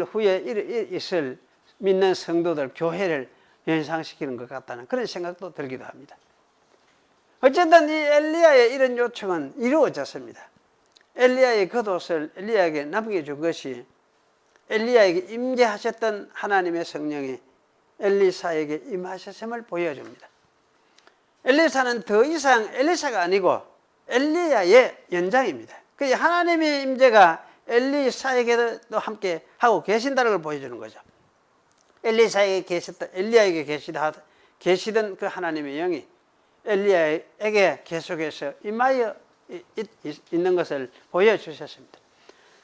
후에 있을 믿는 성도들, 교회를 연상시키는 것 같다는 그런 생각도 들기도 합니다. 어쨌든 이 엘리야의 이런 요청은 이루어졌습니다. 엘리야의 겉옷을 엘리야에게 남겨준 것이 엘리야에게 임재하셨던 하나님의 성령이 엘리사에게 임하셨음을 보여줍니다. 엘리사는 더 이상 엘리사가 아니고 엘리야의 연장입니다. 그 하나님의 임재가 엘리사에게도 함께 하고 계신다는 걸 보여주는 거죠. 엘리야에게 계시던 그 하나님의 영이 엘리야에게 계속해서 임하여 있는 것을 보여주셨습니다.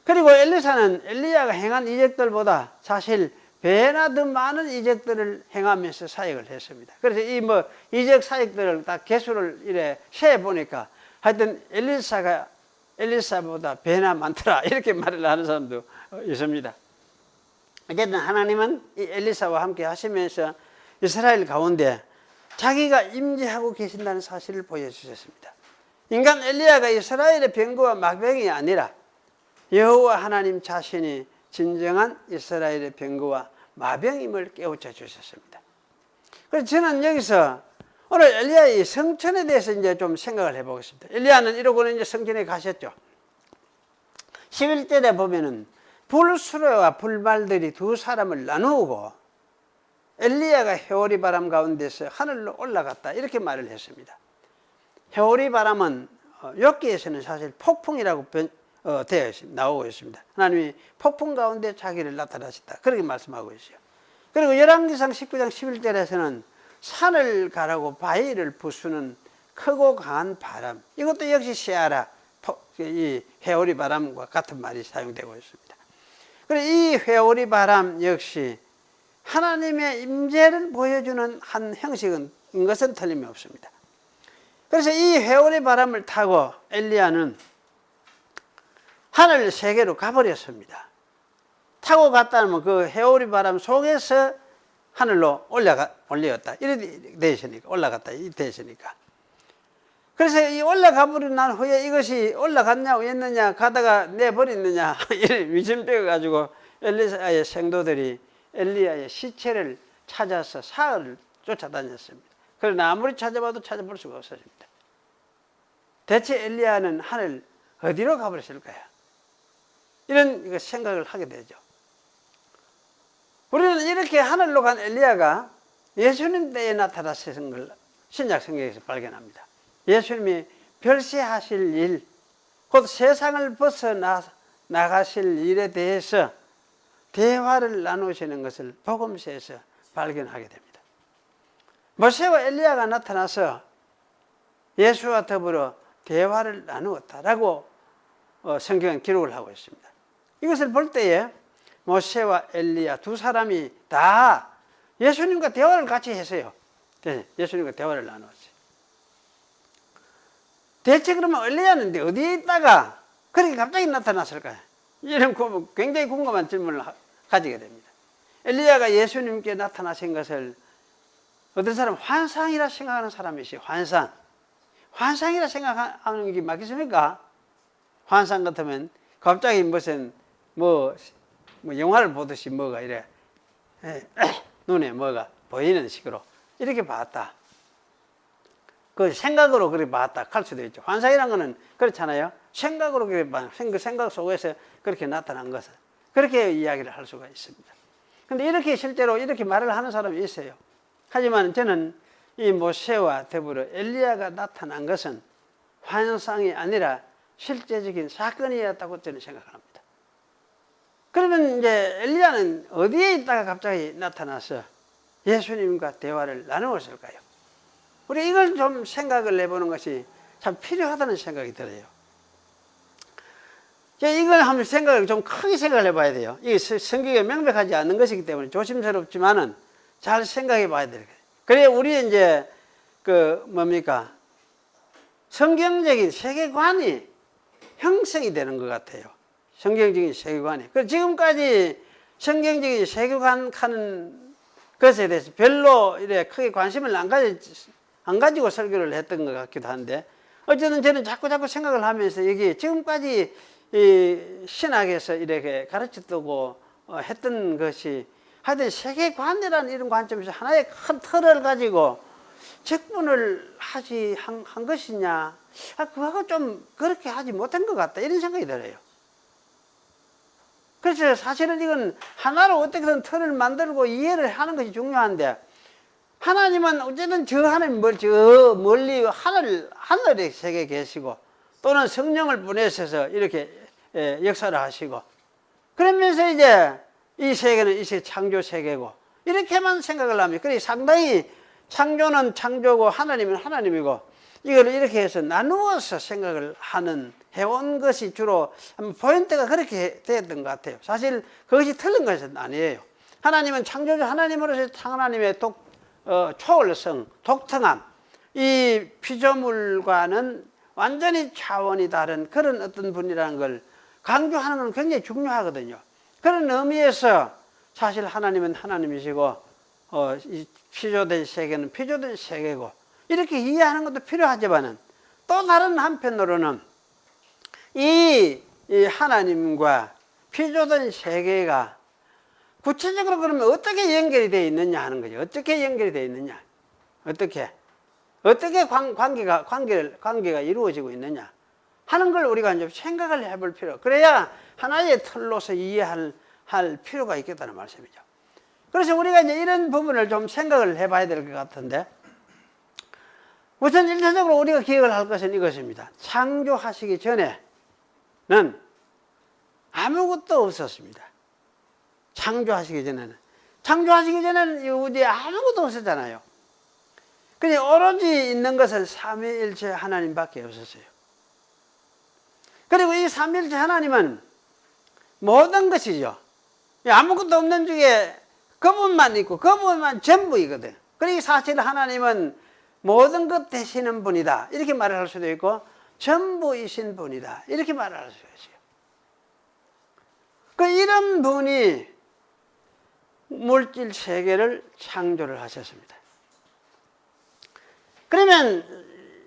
그리고 엘리사는 엘리야가 행한 이적들보다 사실 배나 더 많은 이적들을 행하면서 사역을 했습니다. 그래서 이 이적 사역들을 다 개수를 이래 세어 보니까 하여튼 엘리사보다 배나 많더라 이렇게 말을 하는 사람도 있습니다. 어쨌든 하나님은 이 엘리사와 함께 하시면서 이스라엘 가운데 자기가 임재하고 계신다는 사실을 보여주셨습니다. 인간 엘리야가 이스라엘의 병거와 마병이 아니라 여호와 하나님 자신이 진정한 이스라엘의 병거와 마병임을 깨우쳐 주셨습니다. 그래서 저는 여기서 오늘 엘리야의 성천에 대해서 이제 좀 생각을 해보겠습니다. 엘리야는 이러고는 이제 성전에 가셨죠. 11절에 보면은 불수레와 불말들이 두 사람을 나누고 엘리야가 회오리 바람 가운데서 하늘로 올라갔다 이렇게 말을 했습니다. 회오리 바람은 욥기에서는 사실 폭풍이라고 되어 있습니다. 나오고 있습니다. 하나님이 폭풍 가운데 자기를 나타나셨다 그렇게 말씀하고 있어요. 그리고 열왕기상 19장 11절에서는 산을 가라고 바위를 부수는 크고 강한 바람, 이것도 역시 시아라, 이 회오리 바람과 같은 말이 사용되고 있습니다. 그리고 이 회오리 바람 역시 하나님의 임재를 보여주는 한 형식인 것은 틀림이 없습니다. 그래서 이 회오리 바람을 타고 엘리야는 하늘 세계로 가버렸습니다. 타고 갔다면 그 회오리 바람 속에서 하늘로 올렸다. 이렇게 되어 있으니까, 올라갔다. 이렇게 되어 있으니까. 그래서 이 올라가 버리고 난 후에 이것이 올라갔냐, 왜느냐, 가다가 내버렸느냐, 이런 위선병을 가지고 엘리야의 생도들이 엘리야의 시체를 찾아서 사흘을 쫓아다녔습니다. 그러나 아무리 찾아봐도 찾아볼 수가 없었습니다. 대체 엘리야는 하늘 어디로 가버렸을까요? 이런 생각을 하게 되죠. 우리는 이렇게 하늘로 간 엘리야가 예수님 때에 나타나신 걸 신약 성경에서 발견합니다. 예수님이 별세하실 일, 곧 세상을 벗어나가실 일에 대해서 대화를 나누시는 것을 복음서에서 발견하게 됩니다. 모세와 엘리야가 나타나서 예수와 더불어 대화를 나누었다라고 성경은 기록을 하고 있습니다. 이것을 볼 때에 모세와 엘리야 두 사람이 다 예수님과 대화를 같이 했어요. 예수님과 대화를 나누었어요. 대체 그러면 엘리야는 어디에 있다가 그렇게 갑자기 나타났을까요? 이런 굉장히 궁금한 질문을 가지게 됩니다. 엘리야가 예수님께 나타나신 것을 어떤 사람은 환상이라 생각하는 사람이 있어요. 환상이라 생각하는 게 맞겠습니까? 환상 같으면 갑자기 무슨 뭐 영화를 보듯이 뭐가 이래 눈에 뭐가 보이는 식으로 이렇게 봤다. 그 생각으로 그렇게 봤다 할 수도 있죠. 환상이라는 거는 그렇잖아요. 생각으로 그렇게 생각 속에서 그렇게 나타난 것을 그렇게 이야기를 할 수가 있습니다. 근데 이렇게 실제로 이렇게 말을 하는 사람이 있어요. 하지만 저는 이 모세와 더불어 엘리야가 나타난 것은 환상이 아니라 실제적인 사건이었다고 저는 생각합니다. 그러면 이제 엘리야는 어디에 있다가 갑자기 나타나서 예수님과 대화를 나누었을까요? 우리 이걸 좀 생각을 해보는 것이 참 필요하다는 생각이 들어요. 이걸 한번 생각을 좀 크게 생각을 해봐야 돼요. 이게 성경에 명백하지 않는 것이기 때문에 조심스럽지만은 잘 생각해 봐야 돼요. 그래야 우리 이제 성경적인 세계관이 형성이 되는 것 같아요. 성경적인 세계관이. 지금까지 성경적인 세계관 하는 것에 대해서 별로 이래 크게 관심을 안 가지고 설교를 했던 것 같기도 한데, 어쨌든 저는 자꾸 생각을 하면서 여기 지금까지 이 신학에서 이렇게 가르쳤다고 했던 것이 하여튼 세계관이라는 이런 관점에서 하나의 큰 틀을 가지고 적분을 한 것이냐, 그거하고 좀 그렇게 하지 못한 것 같다 이런 생각이 들어요. 그래서 사실은 이건 하나로 어떻게든 틀을 만들고 이해를 하는 것이 중요한데, 하나님은 어쨌든 저 하나님 저 멀리 하늘의 세계에 계시고 또는 성령을 보내셔서 이렇게 역사를 하시고, 그러면서 이제 이 세계는 이제 창조 세계고 이렇게만 생각을 하면, 그래 상당히 창조는 창조고 하나님은 하나님이고 이걸 이렇게 해서 나누어서 생각을 해온 것이 주로 포인트가 그렇게 되었던 것 같아요. 사실 그것이 틀린 것은 아니에요. 하나님은 창조주 하나님으로서 하나님의 초월성, 독특함, 이 피조물과는 완전히 차원이 다른 그런 어떤 분이라는 걸 강조하는 건 굉장히 중요하거든요. 그런 의미에서 사실 하나님은 하나님이시고 이 피조된 세계는 피조된 세계고 이렇게 이해하는 것도 필요하지만은, 또 다른 한편으로는 이 하나님과 피조된 세계가 구체적으로 그러면 어떻게 연결이 되어 있느냐 하는 거죠. 어떻게 연결이 되어 있느냐, 어떻게 관계가 이루어지고 있느냐. 하는 걸 우리가 이제 생각을 해볼 필요. 그래야 하나의 틀로서 이해할 필요가 있겠다는 말씀이죠. 그래서 우리가 이제 이런 부분을 좀 생각을 해봐야 될 것 같은데, 우선 일차적으로 우리가 기억을 할 것은 이것입니다. 창조하시기 전에는 아무것도 없었습니다. 창조하시기 전에는 우주에 아무것도 없었잖아요. 그냥 오로지 있는 것은 삼위일체 하나님밖에 없었어요. 그리고 이 삼위일체 하나님은 모든 것이죠. 아무것도 없는 중에 그분만 있고 그분만 전부이거든. 그러니 사실 하나님은 모든 것 되시는 분이다, 이렇게 말을 할 수도 있고 전부이신 분이다, 이렇게 말을 할 수가 있어요. 이런 분이 물질 세계를 창조를 하셨습니다. 그러면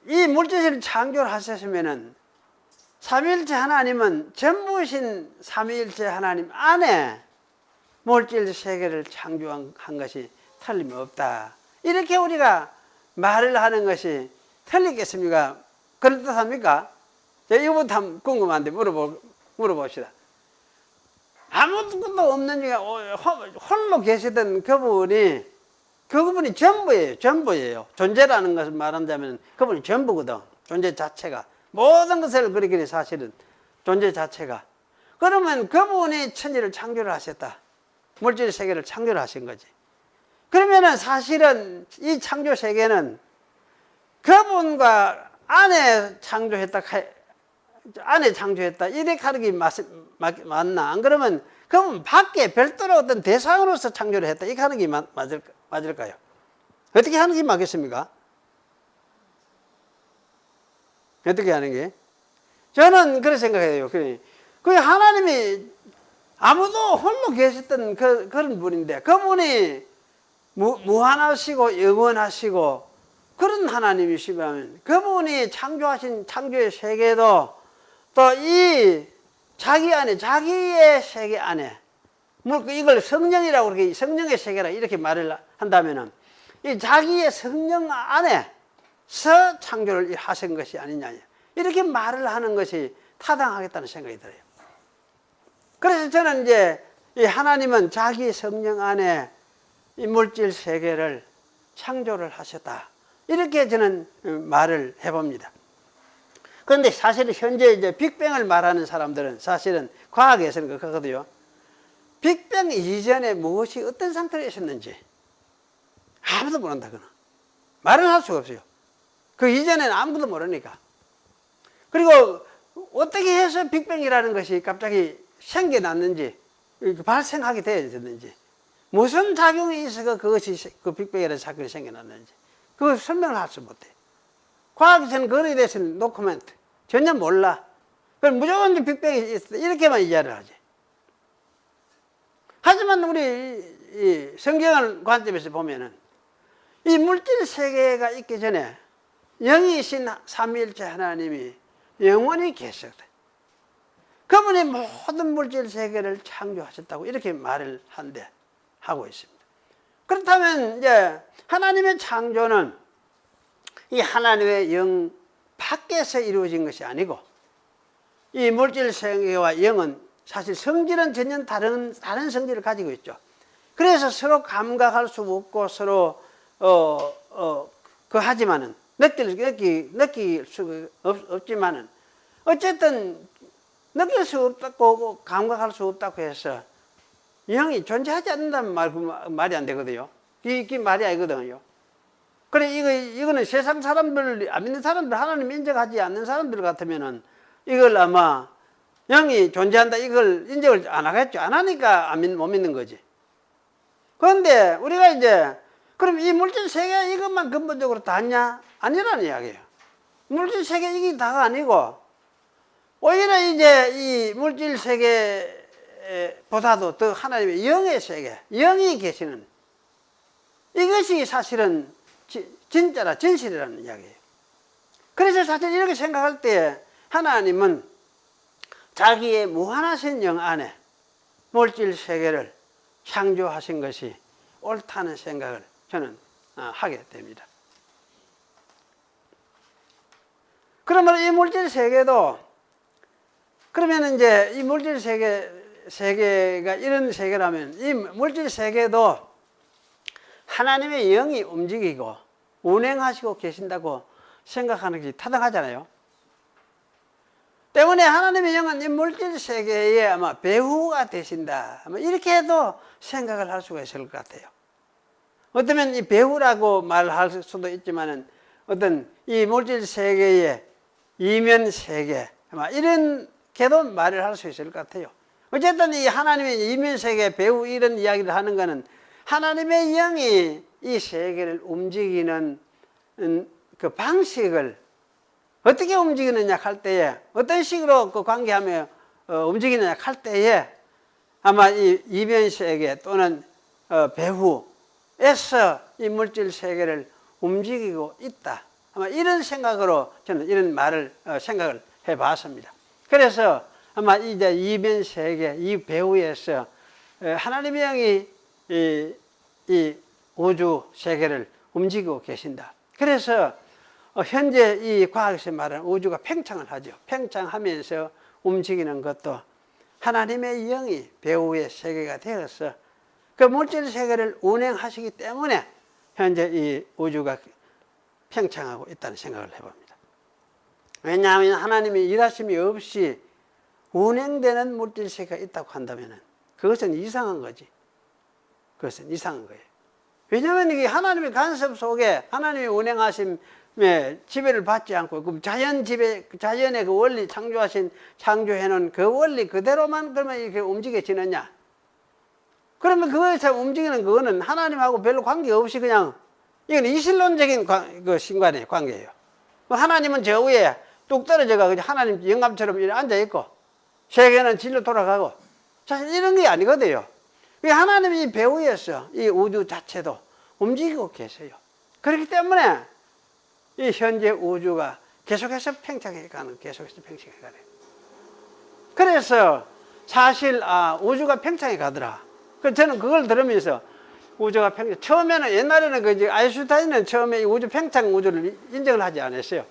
이 물질 세계를 창조를 하셨으면은 삼위일체 하나님은 전부신 삼위일체 하나님 안에 물질 세계를 창조한 것이 틀림없다, 이렇게 우리가 말을 하는 것이 틀리겠습니까? 그럴듯합니까? 이거부터 한번 궁금한데 물어봅시다. 아무것도 없는 중에 홀로 계시던 그분이 전부예요. 존재라는 것을 말한다면 그분이 전부거든. 존재 자체가, 모든 것을 그리기는 사실은 존재 자체가. 그러면 그분이 천지를 창조를 하셨다, 물질 세계를 창조를 하신 거지. 그러면은 사실은 이 창조 세계는 그분과 안에 창조했다, 이렇게 하는 게 맞나? 안 그러면 그분 밖에 별도로 어떤 대상으로서 창조를 했다, 이렇게 하는 게 맞을까요? 어떻게 하는 게 맞겠습니까? 어떻게 하는 게? 저는 그렇게 생각해요. 그 하나님이 아무도 홀로 계셨던 그런 분인데, 그분이 무한하시고 영원하시고 그런 하나님이시면 그분이 창조하신 창조의 세계도 또 이 자기 안에, 자기의 세계 안에, 이걸 성령이라고, 그렇게 성령의 세계라 이렇게 말을 한다면은 이 자기의 성령 안에서 창조를 하신 것이 아니냐, 이렇게 말을 하는 것이 타당하겠다는 생각이 들어요. 그래서 저는 이제 이 하나님은 자기 성령 안에 이 물질 세계를 창조를 하셨다, 이렇게 저는 말을 해봅니다. 그런데 사실은 현재 이제 빅뱅을 말하는 사람들은 사실은 과학에서는 그렇거든요. 빅뱅 이전에 무엇이 어떤 상태로 있었는지 아무도 모른다거나 말을 할 수가 없어요. 그 이전에는 아무도 모르니까. 그리고 어떻게 해서 빅뱅이라는 것이 갑자기 생겨났는지, 발생하게 되었는지, 무슨 작용이 있어서 그것이 그 빅뱅이라는 사건이 생겨났는지 그걸 설명을 할 수 못해. 과학에서는 그거에 대해서는 노코멘트, 전혀 몰라. 그럼 무조건 빅뱅이 있어, 이렇게만 이해를 하지. 하지만 우리 이 성경을 관점에서 보면은 이 물질 세계가 있기 전에 영이신 삼위일체 하나님이 영원히 계셨다. 그분이 모든 물질 세계를 창조하셨다고 이렇게 말을 하고 있습니다. 그렇다면 이제 하나님의 창조는 이 하나님의 영 밖에서 이루어진 것이 아니고, 이 물질 세계와 영은 사실 성질은 전혀 다른 성질을 가지고 있죠. 그래서 서로 감각할 수 없고 서로 하지만은 느낄 수 없지만은 어쨌든 느낄 수 없다고 감각할 수 없다고 해서 영이 존재하지 않는다는 말이 안 되거든요. 이게 말이 아니거든요. 그래, 이거는 세상 사람들, 안 믿는 사람들, 하나님 인정하지 않는 사람들 같으면은 이걸 아마 영이 존재한다, 이걸 인정을 안 하겠죠. 안 하니까 못 믿는 거지. 그런데 우리가 이제, 그럼 이 물질 세계 이것만 근본적으로 다냐? 아니라는 이야기예요. 물질 세계 이게 다가 아니고, 오히려 이제 이 물질 세계보다도 더 하나님의 영의 세계, 영이 계시는, 이것이 사실은 진짜라, 진실이라는 이야기예요. 그래서 사실 이렇게 생각할 때 하나님은 자기의 무한하신 영 안에 물질 세계를 창조하신 것이 옳다는 생각을 저는 하게 됩니다. 그러면 이 물질 세계도 그러면 이제 이 물질 세계가 이런 세계라면 이 물질 세계도 하나님의 영이 움직이고 운행하시고 계신다고 생각하는 것이 타당하잖아요. 때문에 하나님의 영은 이 물질 세계에 아마 배후가 되신다, 아마 이렇게 해도 생각을 할 수가 있을 것 같아요. 어쩌면 이 배후라고 말할 수도 있지만은 어떤 이 물질 세계의 이면 세계, 아마 이렇게도 말을 할 수 있을 것 같아요. 어쨌든 이 하나님의 이면 세계, 배후 이런 이야기를 하는 것은 하나님의 영이 이 세계를 움직이는 그 방식을 어떻게 움직이느냐 할 때에, 어떤 식으로 그 관계하며 움직이느냐 할 때에 아마 이 이면 세계 또는 배후에서 이 물질 세계를 움직이고 있다, 아마 이런 생각으로 저는 이런 말을 생각을 해봤습니다. 그래서 아마 이제 이면 세계, 이 배후에서 하나님의 영이 이 우주 세계를 움직이고 계신다. 그래서 현재 이 과학에서 말하는 우주가 팽창을 하죠. 팽창하면서 움직이는 것도 하나님의 영이 배후의 세계가 되어서 그 물질 세계를 운행하시기 때문에 현재 이 우주가 팽창하고 있다는 생각을 해봅니다. 왜냐하면 하나님의 일하심이 없이 운행되는 물질 세계가 있다고 한다면 그것은 이상한 거지. 그것은 이상한 거예요. 왜냐하면 이게 하나님의 간섭 속에 하나님의 운행하심에 지배를 받지 않고 그 자연 지배, 자연의 그 원리, 창조해놓은 그 원리 그대로만 그러면 이렇게 움직여지느냐? 그러면 그거에서 움직이는 그거는 하나님하고 별로 관계없이 그냥 이건 이실론적인 그 신관의 관계예요. 하나님은 저 위에 뚝 떨어져가 하나님 영감처럼 이렇게 앉아있고 세계는 진로 돌아가고 사실 이런 게 아니거든요. 하나님이 배후에서 이 우주 자체도 움직이고 계세요. 그렇기 때문에 이 현재 우주가 계속해서 팽창해가는, 계속해서 팽창해가는. 그래서 사실 우주가 팽창해 가더라. 저는 그걸 들으면서 우주가 팽창. 처음에는 옛날에는 그 아인슈타인은 처음에 이 우주 팽창 우주를 인정을 하지 않았어요.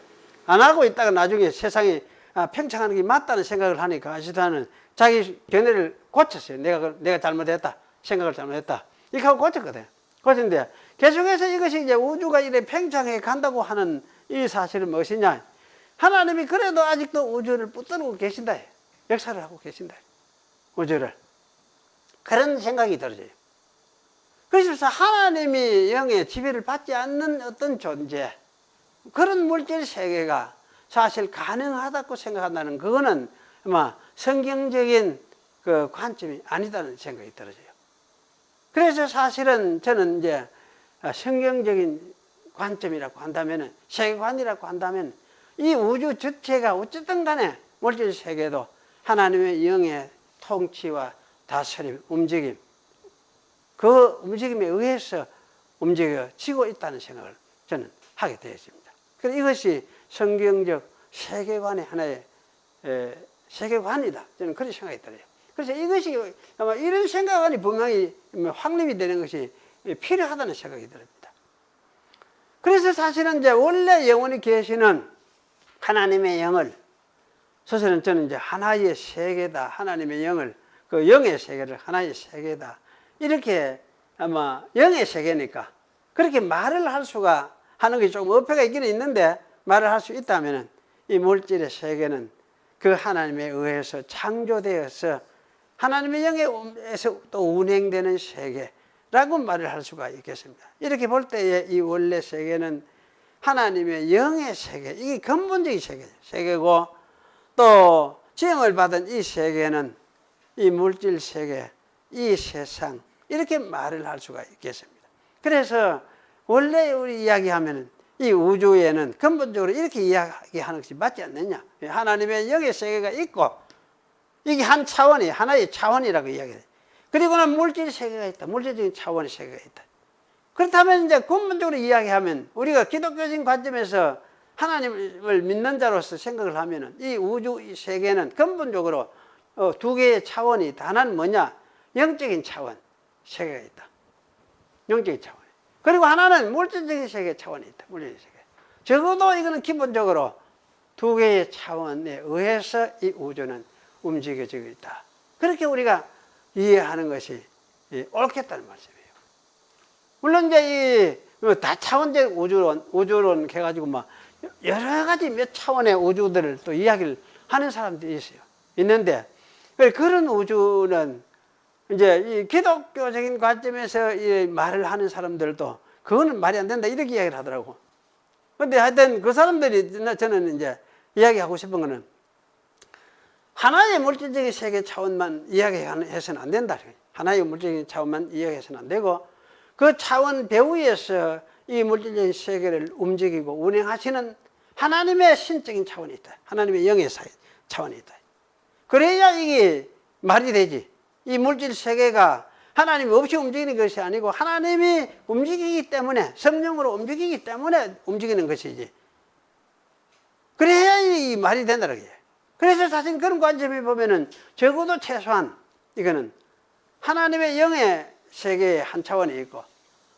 안 하고 있다가 나중에 세상이 팽창하는 게 맞다는 생각을 하니까 아인슈타인은 자기 견해를 고쳤어요. 내가 잘못했다. 생각을 잘못했다. 이렇게 하고 고쳤거든. 고쳤는데 계속해서 이것이 이제 우주가 이래 팽창해 간다고 하는 이 사실은 무엇이냐? 하나님이 그래도 아직도 우주를 붙들고 계신다. 역사를 하고 계신다. 우주를. 그런 생각이 들어져요. 그래서 하나님이 영의 지배를 받지 않는 어떤 존재, 그런 물질 세계가 사실 가능하다고 생각한다는 그거는 아마 성경적인 그 관점이 아니다는 생각이 들어져요. 그래서 사실은 저는 이제 성경적인 관점이라고 한다면, 세계관이라고 한다면 이 우주 전체가 어쨌든 간에 물질 세계도 하나님의 영의 통치와 다스림, 움직임, 그 움직임에 의해서 움직여지고 있다는 생각을 저는 하게 되었습니다. 그래서 이것이 성경적 세계관의 하나의 세계관이다. 저는 그런 생각이 들어요. 그래서 이것이 아마 이런 생각이 분명히 확립이 되는 것이 필요하다는 생각이 듭니다. 그래서 사실은 이제 원래 영원히 계시는 하나님의 영을, 사실은 저는 이제 하나의 세계다. 하나님의 영을, 그 영의 세계를 하나의 세계다. 이렇게 아마 영의 세계니까 그렇게 말을 할 수가 하는 게 조금 어폐가 있기는 있는데 말을 할 수 있다면 이 물질의 세계는 그 하나님에 의해서 창조되어서 하나님의 영에서 또 운행되는 세계라고 말을 할 수가 있겠습니다. 이렇게 볼 때에 이 원래 세계는 하나님의 영의 세계, 이게 근본적인 세계고 또 지음을 받은 이 세계는 이 물질 세계, 이 세상, 이렇게 말을 할 수가 있겠습니다. 그래서 원래 우리 이야기하면 이 우주에는 근본적으로 이렇게 이야기하는 것이 맞지 않느냐. 하나님의 영의 세계가 있고 이게 한 차원이, 하나의 차원이라고 이야기해요. 그리고는 물질 세계가 있다. 물질적인 차원의 세계가 있다. 그렇다면 이제 근본적으로 이야기하면 우리가 기독교적인 관점에서 하나님을 믿는 자로서 생각을 하면은 이 우주 이 세계는 근본적으로 두 개의 차원이 있다. 하나는 뭐냐? 영적인 차원, 세계가 있다. 영적인 차원. 그리고 하나는 물질적인 세계 차원이 있다. 물질적인 세계. 적어도 이거는 기본적으로 두 개의 차원에 의해서 이 우주는 움직여지고 있다. 그렇게 우리가 이해하는 것이 옳겠다는 말씀이에요. 물론 이제 다 차원적 우주론 해가지고 막 여러 가지 몇 차원의 우주들을 또 이야기를 하는 사람들이 있어요. 있는데 그런 우주는 이제 이 기독교적인 관점에서 이 말을 하는 사람들도 그거는 말이 안 된다 이렇게 이야기를 하더라고. 근데 하여튼 그 사람들이 저는 이제 이야기하고 싶은 거는 하나의 물질적인 세계 차원만 이야기해서는 안 된다. 하나의 물질적인 차원만 이야기해서는 안 되고 그 차원 배후에서 이 물질적인 세계를 움직이고 운행하시는 하나님의 신적인 차원이 있다. 하나님의 영의 차원이 있다. 그래야 이게 말이 되지. 이 물질 세계가 하나님이 없이 움직이는 것이 아니고 하나님이 움직이기 때문에 성령으로 움직이기 때문에 움직이는 것이지. 그래야 이 말이 된다는 거예요. 그래서 사실 그런 관점에 보면은 적어도 최소한 이거는 하나님의 영의 세계의 한 차원이 있고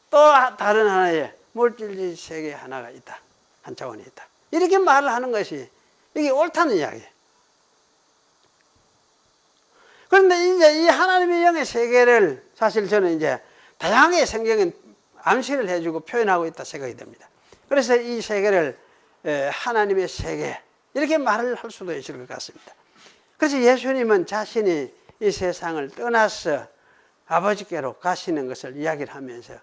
또 다른 하나의 물질 세계 하나가 있다. 한 차원이 있다. 이렇게 말을 하는 것이 이게 옳다는 이야기예요. 그런데 이제 이 하나님의 영의 세계를 사실 저는 이제 다양하게 성경은 암시를 해주고 표현하고 있다 생각이 됩니다. 그래서 이 세계를 하나님의 세계 이렇게 말을 할 수도 있을 것 같습니다. 그래서 예수님은 자신이 이 세상을 떠나서 아버지께로 가시는 것을 이야기를 하면서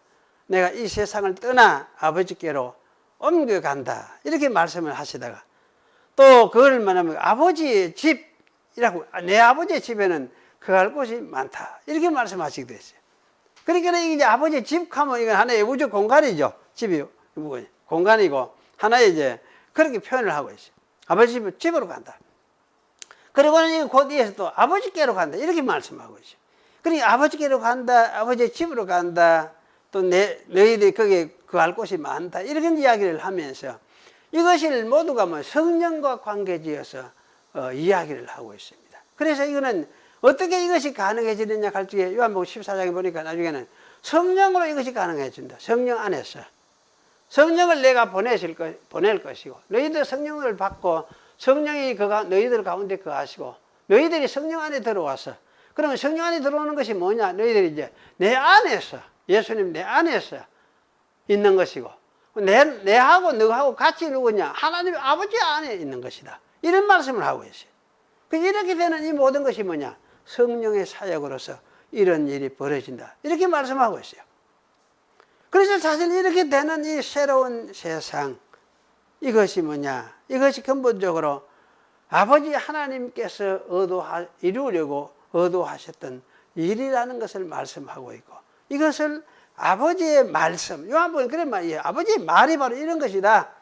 내가 이 세상을 떠나 아버지께로 옮겨간다 이렇게 말씀을 하시다가 또 그걸 말하면 아버지의 집이라고 내 아버지의 집에는 거할 곳이 많다 이렇게 말씀하시기도 했어요. 그러니까 이제 아버지의 집 하면 이건 하나의 우주 공간이죠. 집이 공간이고 하나의 이제 그렇게 표현을 하고 있어요. 아버지 집으로 간다. 그리고는 곧 이어서 또 아버지께로 간다 이렇게 말씀하고 있어요. 그러니까 아버지께로 간다, 아버지의 집으로 간다, 또 너희들이 거기에 거할 곳이 많다 이렇게 이야기를 하면서 이것을 모두가 뭐 성령과 관계지어서 이야기를 하고 있습니다. 그래서 이거는 어떻게 이것이 가능해지느냐 할 적에 요한복음 14장에 보니까 나중에는 성령으로 이것이 가능해진다. 성령 안에서 성령을 내가 보낼 것이고 너희들 성령을 받고 성령이 너희들 가운데 거하시고 너희들이 성령 안에 들어와서 그러면 성령 안에 들어오는 것이 뭐냐? 너희들이 이제 내 안에서 예수님 내 안에서 있는 것이고 내하고 너하고 같이 누구냐? 하나님 아버지 안에 있는 것이다. 이런 말씀을 하고 있어요. 이렇게 되는 이 모든 것이 뭐냐? 성령의 사역으로서 이런 일이 벌어진다. 이렇게 말씀하고 있어요. 그래서 사실 이렇게 되는 이 새로운 세상 이것이 뭐냐? 이것이 근본적으로 아버지 하나님께서 이루려고 의도하셨던 일이라는 것을 말씀하고 있고 이것을 아버지의 말씀 요한복음 그런 말이에요. 아버지의 말이 바로 이런 것이다.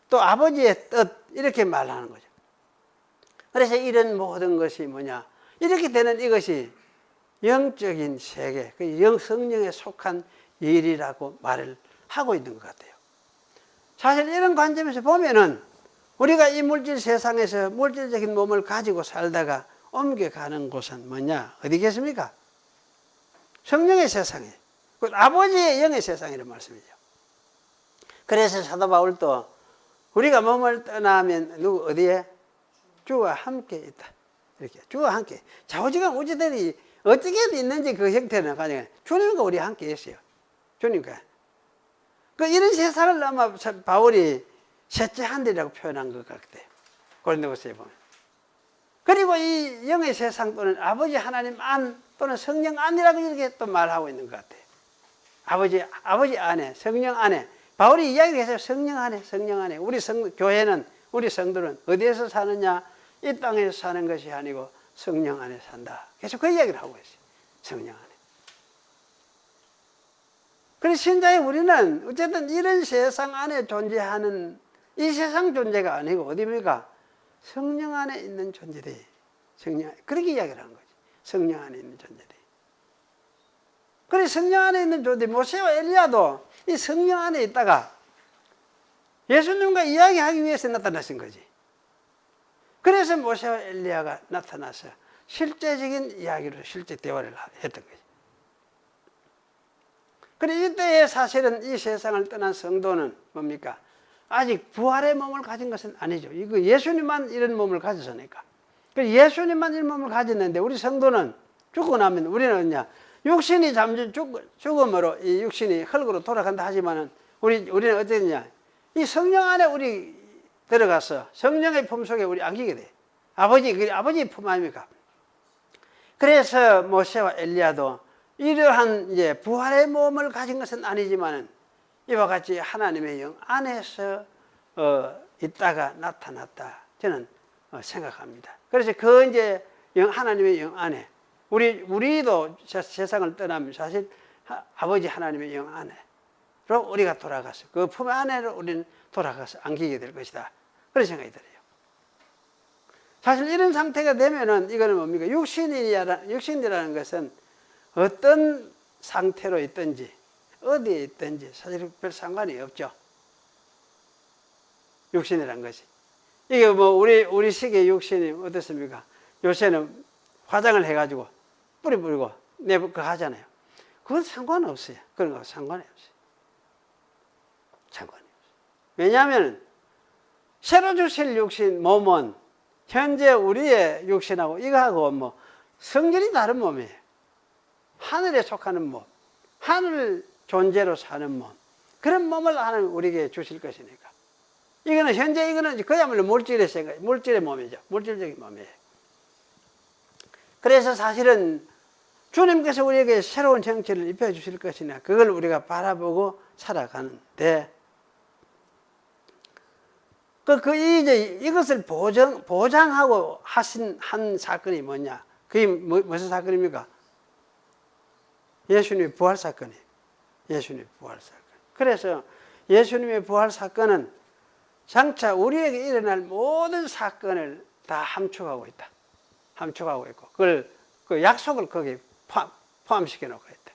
또 아버지의 뜻 이렇게 말하는 거죠. 그래서 이런 모든 것이 뭐냐? 이렇게 되는 이것이 영적인 세계, 성령에 속한 일이라고 말을 하고 있는 것 같아요. 사실 이런 관점에서 보면은 우리가 이 물질 세상에서 물질적인 몸을 가지고 살다가 옮겨가는 곳은 뭐냐? 어디겠습니까? 성령의 세상에, 그 아버지의 영의 세상이라는 말씀이죠. 그래서 사도 바울도 우리가 몸을 떠나면 어디에? 주와 함께 있다. 이렇게 주와 함께. 좌우지간 우주들이 어떻게 있는지 그 형태는 가지고 주님과 우리 함께 있어요. 주님과. 이런 세상을 아마 바울이 셋째 하늘이라고 표현한 것 같아요. 고린도후서에 보면. 그리고 이 영의 세상 또는 아버지 하나님 안 또는 성령 안이라고 이렇게 또 말하고 있는 것 같아요. 아버지 안에, 성령 안에. 바울이 이야기해서 성령 안에. 우리 교회는, 우리 성도는 어디에서 사느냐? 이 땅에서 사는 것이 아니고 성령 안에 산다. 계속 그 이야기를 하고 있어요. 성령 안에. 그래서 신자의 우리는 어쨌든 이런 세상 안에 존재하는 이 세상 존재가 아니고 어디입니까? 성령 안에 있는 존재들이 그렇게 이야기를 하는 거지. 성령 안에 있는 존재들이. 그래서 성령 안에 있는 존재 모세와 엘리야도 이 성령 안에 있다가 예수님과 이야기하기 위해서 나타나신 거지. 그래서 모세와 엘리야가 나타나서 실제적인 이야기로 실제 대화를 했던 거지. 그래 이때에 사실은 이 세상을 떠난 성도는 뭡니까? 아직 부활의 몸을 가진 것은 아니죠. 이거 예수님만 이런 몸을 가졌으니까. 예수님만 이 몸을 가졌는데 우리 성도는 죽고 나면 우리는 어냐? 육신이 잠시 죽음으로 이 육신이 흙으로 돌아간다 하지만은 우리는 어떠냐? 이 성령 안에 우리 들어가서 성령의 품 속에 우리 안기게 돼. 아버지 품 아닙니까? 그래서 모세와 엘리야도 이러한 이제 부활의 몸을 가진 것은 아니지만은 이와 같이 하나님의 영 안에서 있다가 나타났다. 저는 생각합니다. 그래서 그 이제 하나님의 영 안에 우리도 세상을 떠나면 사실 아버지 하나님의 영 안에로 우리가 돌아가서 그 품 안에로 우리는 돌아가서 안기게 될 것이다. 그런 생각이 들어요. 사실 이런 상태가 되면은 이거는 뭡니까? 육신이라는 것은 어떤 상태로 있든지 어디에 있든지 사실 별 상관이 없죠. 육신이란 것이. 이게 뭐 우리 시기의 육신이 어떻습니까? 요새는 화장을 해가지고 뿌리 뿌리고 그거 하잖아요. 그건 상관없어요. 그런 거 상관이 없어요. 상관이 없어요. 왜냐하면 새로 주실 육신 몸은 현재 우리의 육신하고 이거하고 뭐 성질이 다른 몸이에요. 하늘에 속하는 몸, 하늘 존재로 사는 몸, 그런 몸을 하나님 우리에게 주실 것이니까. 이거는 그야말로 물질의 몸이죠. 물질적인 몸이에요. 그래서 사실은 주님께서 우리에게 새로운 정체를 입혀 주실 것이냐, 그걸 우리가 바라보고 살아가는데, 이제 이것을 보장하고 한 사건이 뭐냐? 그게 무슨 사건입니까? 예수님의 부활 사건이에요. 예수님의 부활 사건. 그래서 예수님의 부활 사건은 장차 우리에게 일어날 모든 사건을 다 함축하고 있다. 함축하고 있고, 그 약속을 거기에 포함시켜 놓고 있다.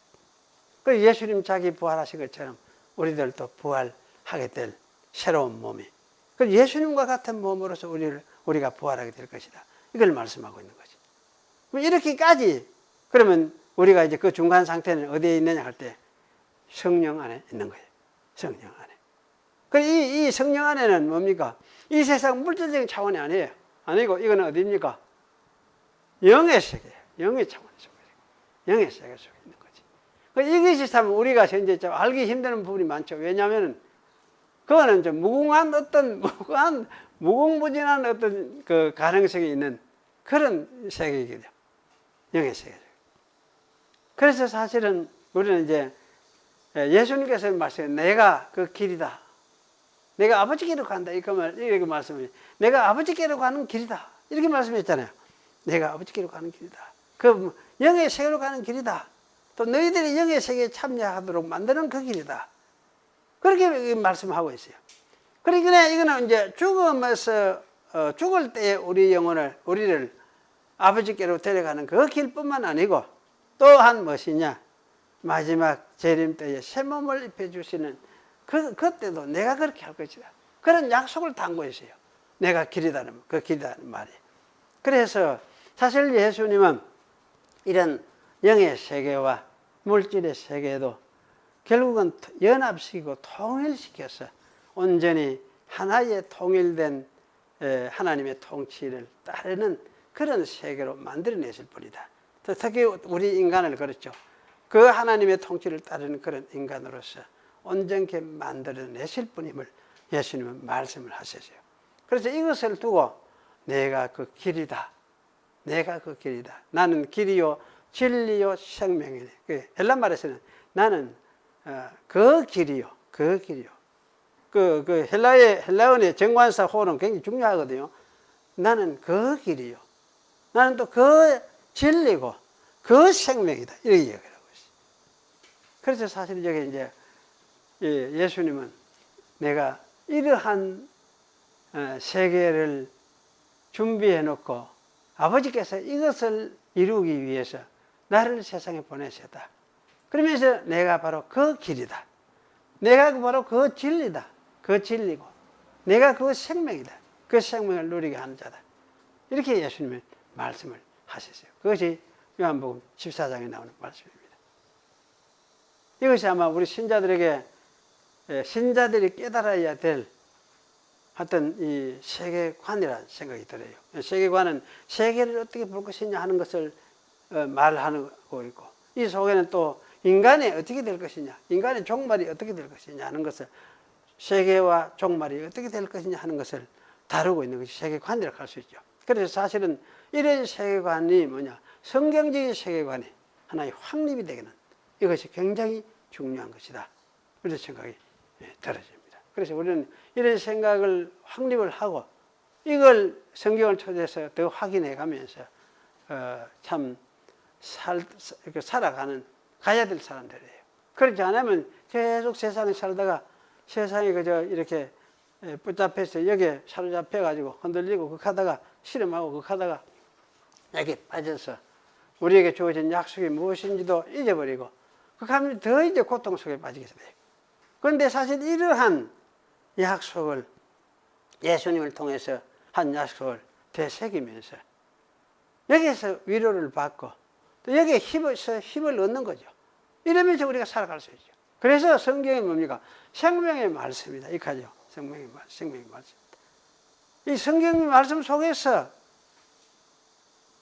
그 예수님 자기 부활하신 것처럼 우리들도 부활하게 될 새로운 몸이. 그 예수님과 같은 몸으로서 우리가 부활하게 될 것이다. 이걸 말씀하고 있는 거지. 이렇게까지, 그러면 우리가 이제 그 중간 상태는 어디에 있느냐 할 때 성령 안에 있는 거예요. 성령 안에. 이 성령 안에는 뭡니까? 이 세상 물질적인 차원이 아니에요. 아니고 이거는 어디입니까? 영의 세계예요. 영의 차원 속에. 영의 세계 속에 있는 거지. 이것이 참 우리가 현재 좀 알기 힘든 부분이 많죠. 왜냐하면 그거는 좀 무궁무진한 어떤 그 가능성이 있는 그런 세계이거든요. 영의 세계. 그래서 사실은 우리는 이제 예수님께서 말씀해, 내가 그 길이다. 내가 아버지께로 간다. 이렇게 말씀해. 내가 아버지께로 가는 길이다. 이렇게 말씀했잖아요. 내가 아버지께로 가는 길이다. 그 영의 세계로 가는 길이다. 또 너희들이 영의 세계에 참여하도록 만드는 그 길이다. 그렇게 말씀하고 있어요. 그러니까 이거는 이제 죽음에서 죽을 때 우리를 아버지께로 데려가는 그 길뿐만 아니고 또한 무엇이냐? 마지막 재림 때에 새 몸을 입혀주시는 그때도 내가 그렇게 할 것이다. 그런 약속을 담고 있어요. 내가 길이라는 말이. 그래서 사실 예수님은 이런 영의 세계와 물질의 세계도 결국은 연합시키고 통일시켜서 온전히 하나의 통일된 하나님의 통치를 따르는 그런 세계로 만들어내실 분이다. 특히 우리 인간을 그렇죠. 그 하나님의 통치를 따르는 그런 인간으로서 온전케 만들어내실 분임을 예수님은 말씀을 하셨어요. 그래서 이것을 두고 내가 그 길이다. 내가 그 길이다. 나는 길이요 진리요 생명이네. 헬라 말에서는 나는 그 길이요. 그 길이요. 그 헬라어의 정관사 호는 굉장히 중요하거든요. 나는 그 길이요. 나는 또 그 진리고 그 생명이다. 이렇게 얘기하고 있어요. 그래서 사실 여기 이제 예수님은 내가 이러한 세계를 준비해 놓고 아버지께서 이것을 이루기 위해서 나를 세상에 보내셨다. 그러면서 내가 바로 그 길이다. 내가 바로 그 진리다. 그 진리고 내가 그 생명이다. 그 생명을 누리게 하는 자다. 이렇게 예수님은 말씀을 하셨어요. 그것이 요한복음 14장에 나오는 말씀입니다. 이것이 아마 우리 신자들이 깨달아야 될 어떤 이 세계관이라는 생각이 들어요. 세계관은 세계를 어떻게 볼 것이냐 하는 것을 말하고 있고, 이 속에는 또 인간이 어떻게 될 것이냐, 인간의 종말이 어떻게 될 것이냐 하는 것을, 세계와 종말이 어떻게 될 것이냐 하는 것을 다루고 있는 것이 세계관이라고 할 수 있죠. 그래서 사실은 이런 세계관이 뭐냐, 성경적인 세계관이 하나의 확립이 되기는 이것이 굉장히 중요한 것이다, 이런 생각이 들어집니다. 그래서 우리는 이런 생각을 확립을 하고 이걸 성경을 토대해서 더 확인해 가면서 참 살아가는, 가야 될 사람들이에요. 그렇지 않으면 계속 세상에 살다가 세상에 그저 이렇게 붙잡혀서 여기에 사로잡혀가지고 흔들리고 극하다가 실험하고 극하다가 여기에 빠져서 우리에게 주어진 약속이 무엇인지도 잊어버리고 극하면 더 이제 고통 속에 빠지게 돼요. 그런데 사실 이러한 약속을, 예수님을 통해서 한 약속을 되새기면서 여기에서 위로를 받고 또 여기에 힘을 얻는 거죠. 이러면서 우리가 살아갈 수 있죠. 그래서 성경이 뭡니까? 생명의 말씀이다. 이까지요. 생명의 말씀. 이 성경의 말씀 속에서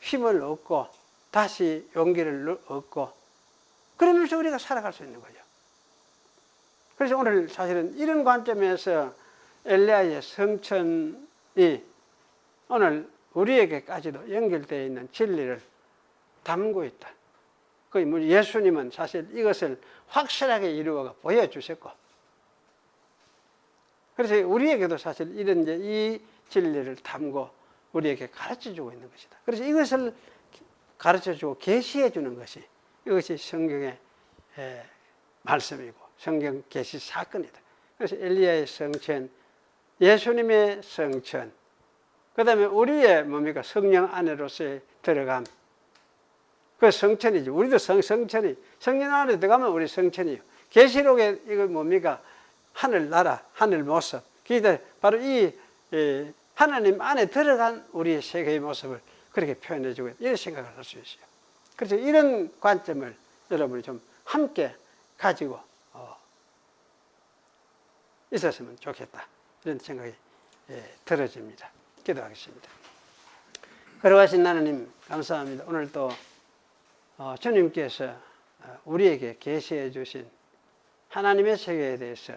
힘을 얻고 다시 용기를 얻고 그러면서 우리가 살아갈 수 있는 거죠. 그래서 오늘 사실은 이런 관점에서 엘리야의 성천이 오늘 우리에게까지도 연결되어 있는 진리를 담고 있다. 예수님은 사실 이것을 확실하게 이루어 보여주셨고, 그래서 우리에게도 사실 이런 이제 이 진리를 담고 우리에게 가르쳐 주고 있는 것이다. 그래서 이것을 가르쳐 주고 계시해 주는 것이 이것이 성경의 말씀이고 성경 계시 사건이다. 그래서 엘리야의 성천, 예수님의 성천, 그 다음에 우리의 뭡니까? 성령 안으로서의 들어감, 그 성천이죠. 우리도 성천이, 성령 안에 들어가면 우리 성천이요. 계시록에 이거 뭡니까? 하늘 나라, 하늘 모습. 그게 바로 이 하나님 안에 들어간 우리의 세계의 모습을 그렇게 표현해 주고 이런 생각을 할 수 있어요. 그래서 이런 관점을 여러분이 좀 함께 가지고 있었으면 좋겠다, 이런 생각이 들어집니다. 기도하겠습니다. 걸어가신 하나님 감사합니다. 오늘 또 주님께서 우리에게 계시해 주신 하나님의 세계에 대해서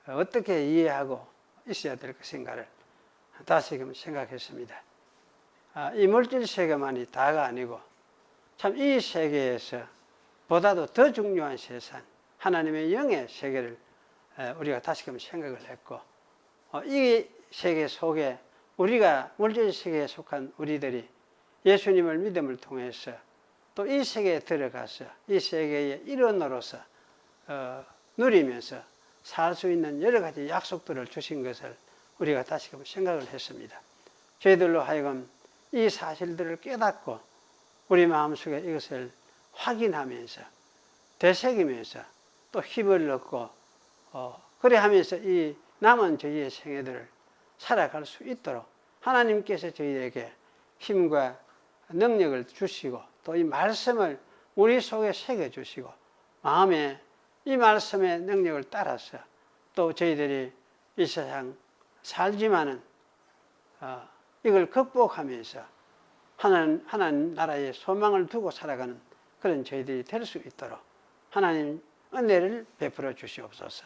어떻게 이해하고 있어야 될 것인가를 다시금 생각했습니다. 이 물질 세계만이 다가 아니고 참 이 세계에서 보다도 더 중요한 세상, 하나님의 영의 세계를 우리가 다시금 생각을 했고, 이 세계 속에 우리가 물질 세계에 속한 우리들이 예수님을 믿음을 통해서 또 이 세계에 들어가서 이 세계의 일원으로서 누리면서 살 수 있는 여러 가지 약속들을 주신 것을 우리가 다시금 생각을 했습니다. 저희들로 하여금 이 사실들을 깨닫고 우리 마음속에 이것을 확인하면서 되새기면서 또 힘을 얻고 그래 하면서 이 남은 저희의 생애들을 살아갈 수 있도록 하나님께서 저희에게 힘과 능력을 주시고 또 이 말씀을 우리 속에 새겨주시고 마음에 이 말씀의 능력을 따라서 또 저희들이 이 세상 살지만은 이걸 극복하면서 하나님 나라의 소망을 두고 살아가는 그런 저희들이 될 수 있도록 하나님 은혜를 베풀어 주시옵소서.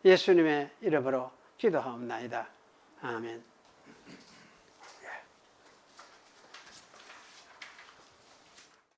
예수님의 이름으로 기도하옵나이다. 아멘.